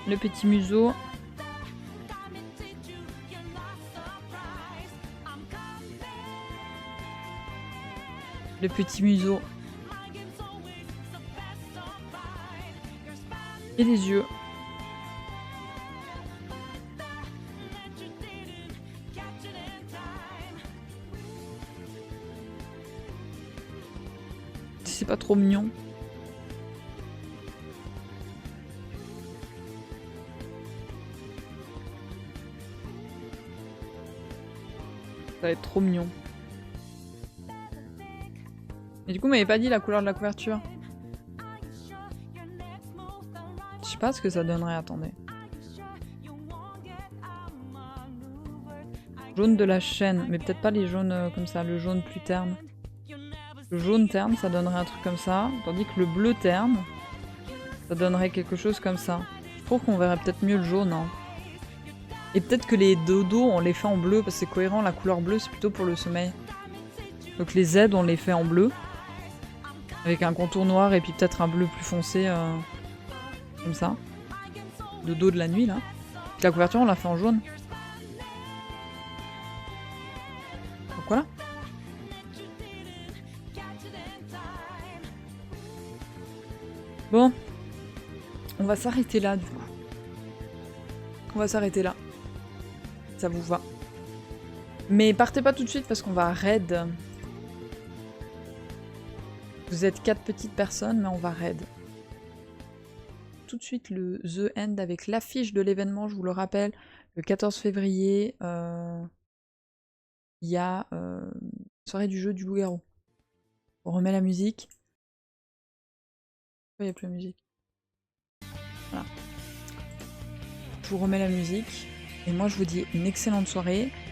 Le petit museau. Le petit museau. Et les yeux. C'est pas trop mignon. Ça va être trop mignon. Mais du coup, vous m'avez pas dit la couleur de la couverture. Je sais pas ce que ça donnerait, attendez. Jaune de la chaîne, mais peut-être pas les jaunes comme ça, le jaune plus terne. Le jaune terne, ça donnerait un truc comme ça, tandis que le bleu terne, ça donnerait quelque chose comme ça. Je trouve qu'on verrait peut-être mieux le jaune, hein. Et peut-être que les dodos, on les fait en bleu, parce que c'est cohérent, la couleur bleue, c'est plutôt pour le sommeil. Donc les Z, on les fait en bleu, avec un contour noir et puis peut-être un bleu plus foncé, comme ça. Le dos de la nuit, là. Puis la couverture, on l'a fait en jaune. Donc voilà. Bon. On va s'arrêter là, du coup. On va s'arrêter là. Ça vous va. Mais partez pas tout de suite parce qu'on va raid. Vous êtes 4 petites personnes, mais on va raid. Tout de suite le The End avec l'affiche de l'événement, je vous le rappelle. Le 14 février, il y a soirée du jeu du loup-garou. On remet la musique. Pourquoi il n'y a plus de musique? Voilà. Je vous remets la musique. Et moi je vous dis une excellente soirée.